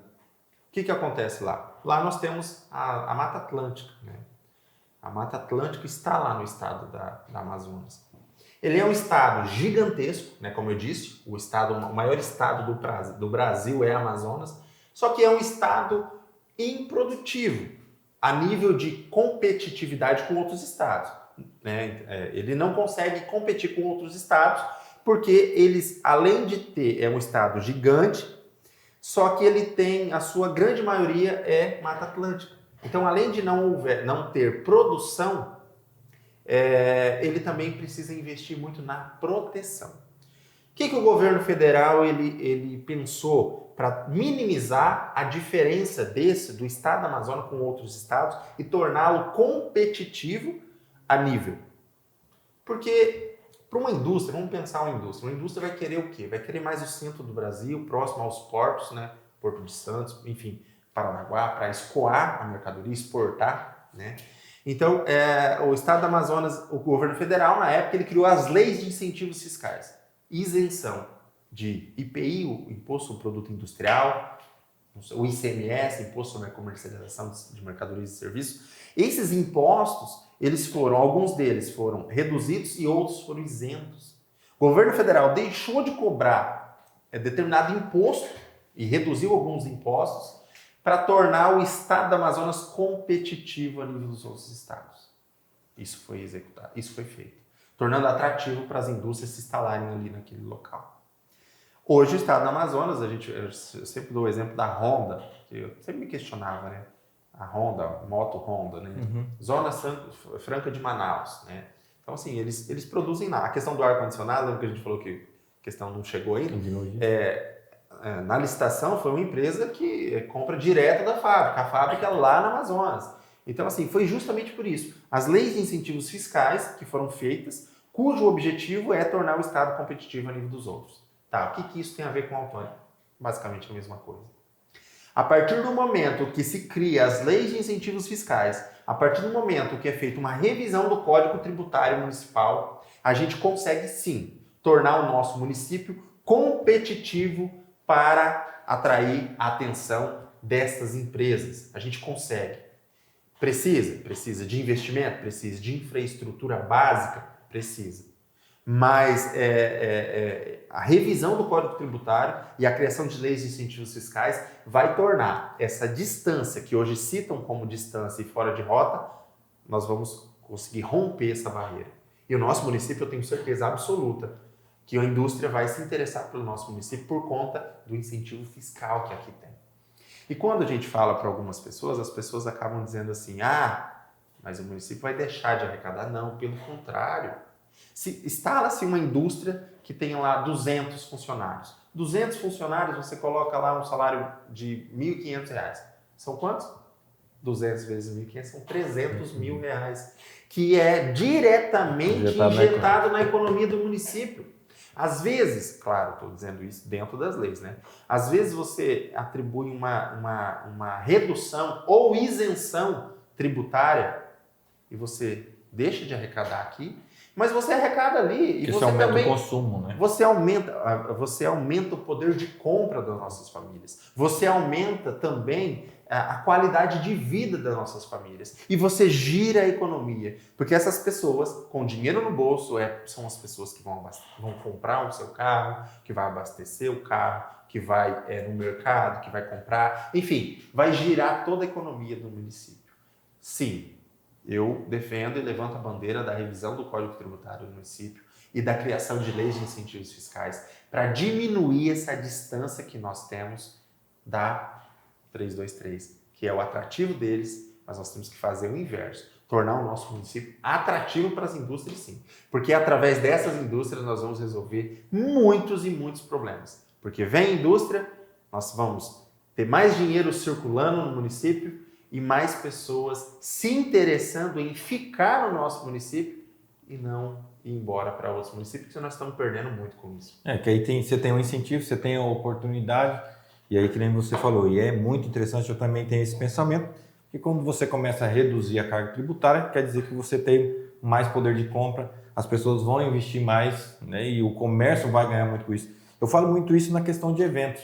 que acontece lá? Lá nós temos a Mata Atlântica, né? A Mata Atlântica está lá no estado da Amazonas. Ele é um estado gigantesco, né? Como eu disse, o maior estado do Brasil é Amazonas, só que é um estado improdutivo a nível de competitividade com outros estados, né? Ele não consegue competir com outros estados porque eles, além de ter, um estado gigante, só que ele tem, a sua grande maioria é Mata Atlântica. Então, além de não ter produção, ele também precisa investir muito na proteção. O que o governo federal ele pensou para minimizar a diferença do estado do Amazonas com outros estados e torná-lo competitivo a nível? Porque para uma indústria, vamos pensar uma indústria vai querer o quê? Vai querer mais o centro do Brasil, próximo aos portos, né? Porto de Santos, enfim, Paranaguá, para escoar a mercadoria, exportar, né? Então, o estado do Amazonas, o governo federal, na época, ele criou as leis de incentivos fiscais. Isenção de IPI, o Imposto sobre Produto Industrial, o ICMS, Imposto sobre a Comercialização de Mercadorias e Serviços. Esses impostos, alguns deles foram reduzidos e outros foram isentos. O governo federal deixou de cobrar determinado imposto e reduziu alguns impostos para tornar o estado do Amazonas competitivo a nível dos outros estados. Isso foi executado, isso foi feito, tornando atrativo para as indústrias se instalarem ali naquele local. Hoje o estado do Amazonas, eu sempre dou o exemplo da Honda, que eu sempre me questionava, né? A Honda, moto Honda, né? Uhum. Zona Franca de Manaus, né? Então, assim, eles produzem lá. A questão do ar-condicionado, lembra que a gente falou que a questão não chegou ainda? na licitação foi uma empresa que compra direto da fábrica, a fábrica lá na Amazonas. Então, assim, foi justamente por isso. As leis de incentivos fiscais que foram feitas, cujo objetivo é tornar o Estado competitivo a nível dos outros. Tá, o que isso tem a ver com a autônoma? Basicamente a mesma coisa. A partir do momento que se cria as leis de incentivos fiscais, a partir do momento que é feita uma revisão do Código Tributário Municipal, a gente consegue sim tornar o nosso município competitivo para atrair a atenção dessas empresas. A gente consegue. Precisa de investimento? Precisa de infraestrutura básica? Precisa. Mas a revisão do Código Tributário e a criação de leis de incentivos fiscais vai tornar essa distância, que hoje citam como distância e fora de rota, nós vamos conseguir romper essa barreira. E o nosso município, eu tenho certeza absoluta, que a indústria vai se interessar pelo nosso município por conta do incentivo fiscal que aqui tem. E quando a gente fala para algumas pessoas, as pessoas acabam dizendo assim, mas o município vai deixar de arrecadar. Não, pelo contrário. Se instala-se uma indústria que tenha lá 200 funcionários. 200 funcionários, você coloca lá um salário de R$ 1.500. São quantos? 200 vezes 1.500 são 300 mil reais, que é diretamente injetado na economia do município. Às vezes, claro, estou dizendo isso dentro das leis, né? Às vezes você atribui uma redução ou isenção tributária e você deixa de arrecadar aqui, mas você arrecada ali e você
aumenta
também
o consumo, né?
Você aumenta o poder de compra das nossas famílias. Você aumenta também a qualidade de vida das nossas famílias. E você gira a economia. Porque essas pessoas, com dinheiro no bolso, são as pessoas que vão comprar o seu carro, que vai abastecer o carro, que vai no mercado, que vai comprar. Enfim, vai girar toda a economia do município. Sim, eu defendo e levanto a bandeira da revisão do Código Tributário do município e da criação de leis de incentivos fiscais para diminuir essa distância que nós temos da 323, que é o atrativo deles, mas nós temos que fazer o inverso, tornar o nosso município atrativo para as indústrias, sim. Porque através dessas indústrias nós vamos resolver muitos e muitos problemas. Porque vem indústria, nós vamos ter mais dinheiro circulando no município e mais pessoas se interessando em ficar no nosso município e não ir embora para outros municípios, porque nós estamos perdendo muito com isso.
Que aí você tem um incentivo, você tem a oportunidade, e aí que nem você falou, e é muito interessante, eu também tenho esse pensamento, que quando você começa a reduzir a carga tributária, quer dizer que você tem mais poder de compra, as pessoas vão investir mais, né, e o comércio vai ganhar muito com isso. Eu falo muito isso na questão de eventos,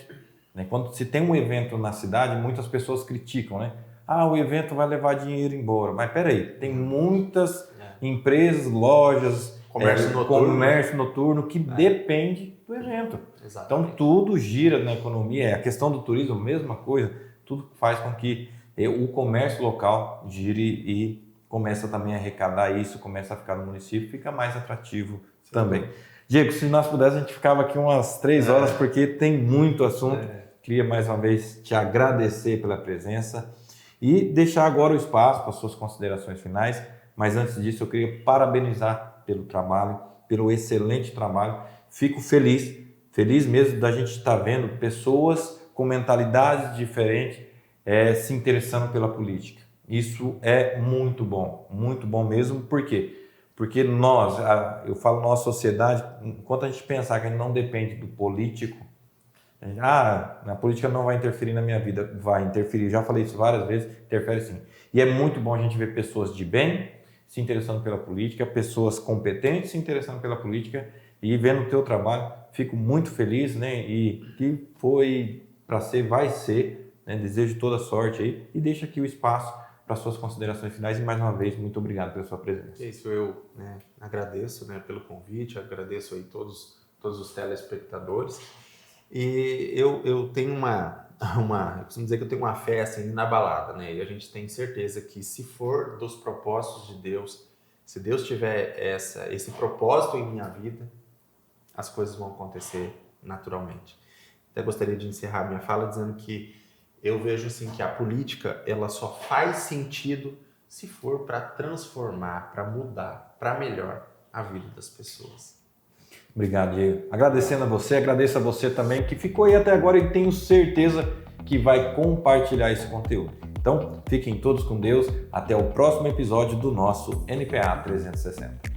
né? Quando se tem um evento na cidade, muitas pessoas criticam, né? O evento vai levar dinheiro embora. Mas peraí, tem muitas empresas, lojas, comércio noturno que depende do evento. Exatamente. Então tudo gira na economia. A questão do turismo, mesma coisa, tudo faz com que o comércio local gire e começa também a arrecadar isso, começa a ficar no município, fica mais atrativo também. Diego, se nós pudéssemos, a gente ficava aqui umas 3 horas, porque tem muito assunto. Queria mais uma vez te agradecer pela presença e deixar agora o espaço para suas considerações finais, mas antes disso eu queria parabenizar pelo trabalho, pelo excelente trabalho. Fico feliz mesmo da gente estar vendo pessoas com mentalidades diferentes se interessando pela política. Isso é muito bom mesmo. Por quê? Porque nós, eu falo nossa sociedade, enquanto a gente pensar que a gente não depende do político, a política não vai interferir na minha vida. Vai interferir, já falei isso várias vezes, interfere sim. E é muito bom a gente ver pessoas de bem se interessando pela política, pessoas competentes se interessando pela política e vendo o teu trabalho. Fico muito feliz, né? E que foi para ser, vai ser, né? Desejo toda sorte aí e deixo aqui o espaço para suas considerações finais e mais uma vez, muito obrigado pela sua presença.
É isso, eu agradeço pelo convite, agradeço aí todos os telespectadores. E eu tenho eu costumo dizer que eu tenho uma fé assim inabalada, né? E a gente tem certeza que se for dos propósitos de Deus, se Deus tiver esse propósito em minha vida, as coisas vão acontecer naturalmente. Até gostaria de encerrar minha fala dizendo que eu vejo assim que a política ela só faz sentido se for para transformar, para mudar, para melhor a vida das pessoas.
Obrigado, Diego. Agradecendo a você, agradeço a você também que ficou aí até agora e tenho certeza que vai compartilhar esse conteúdo. Então, fiquem todos com Deus. Até o próximo episódio do nosso NPA 360.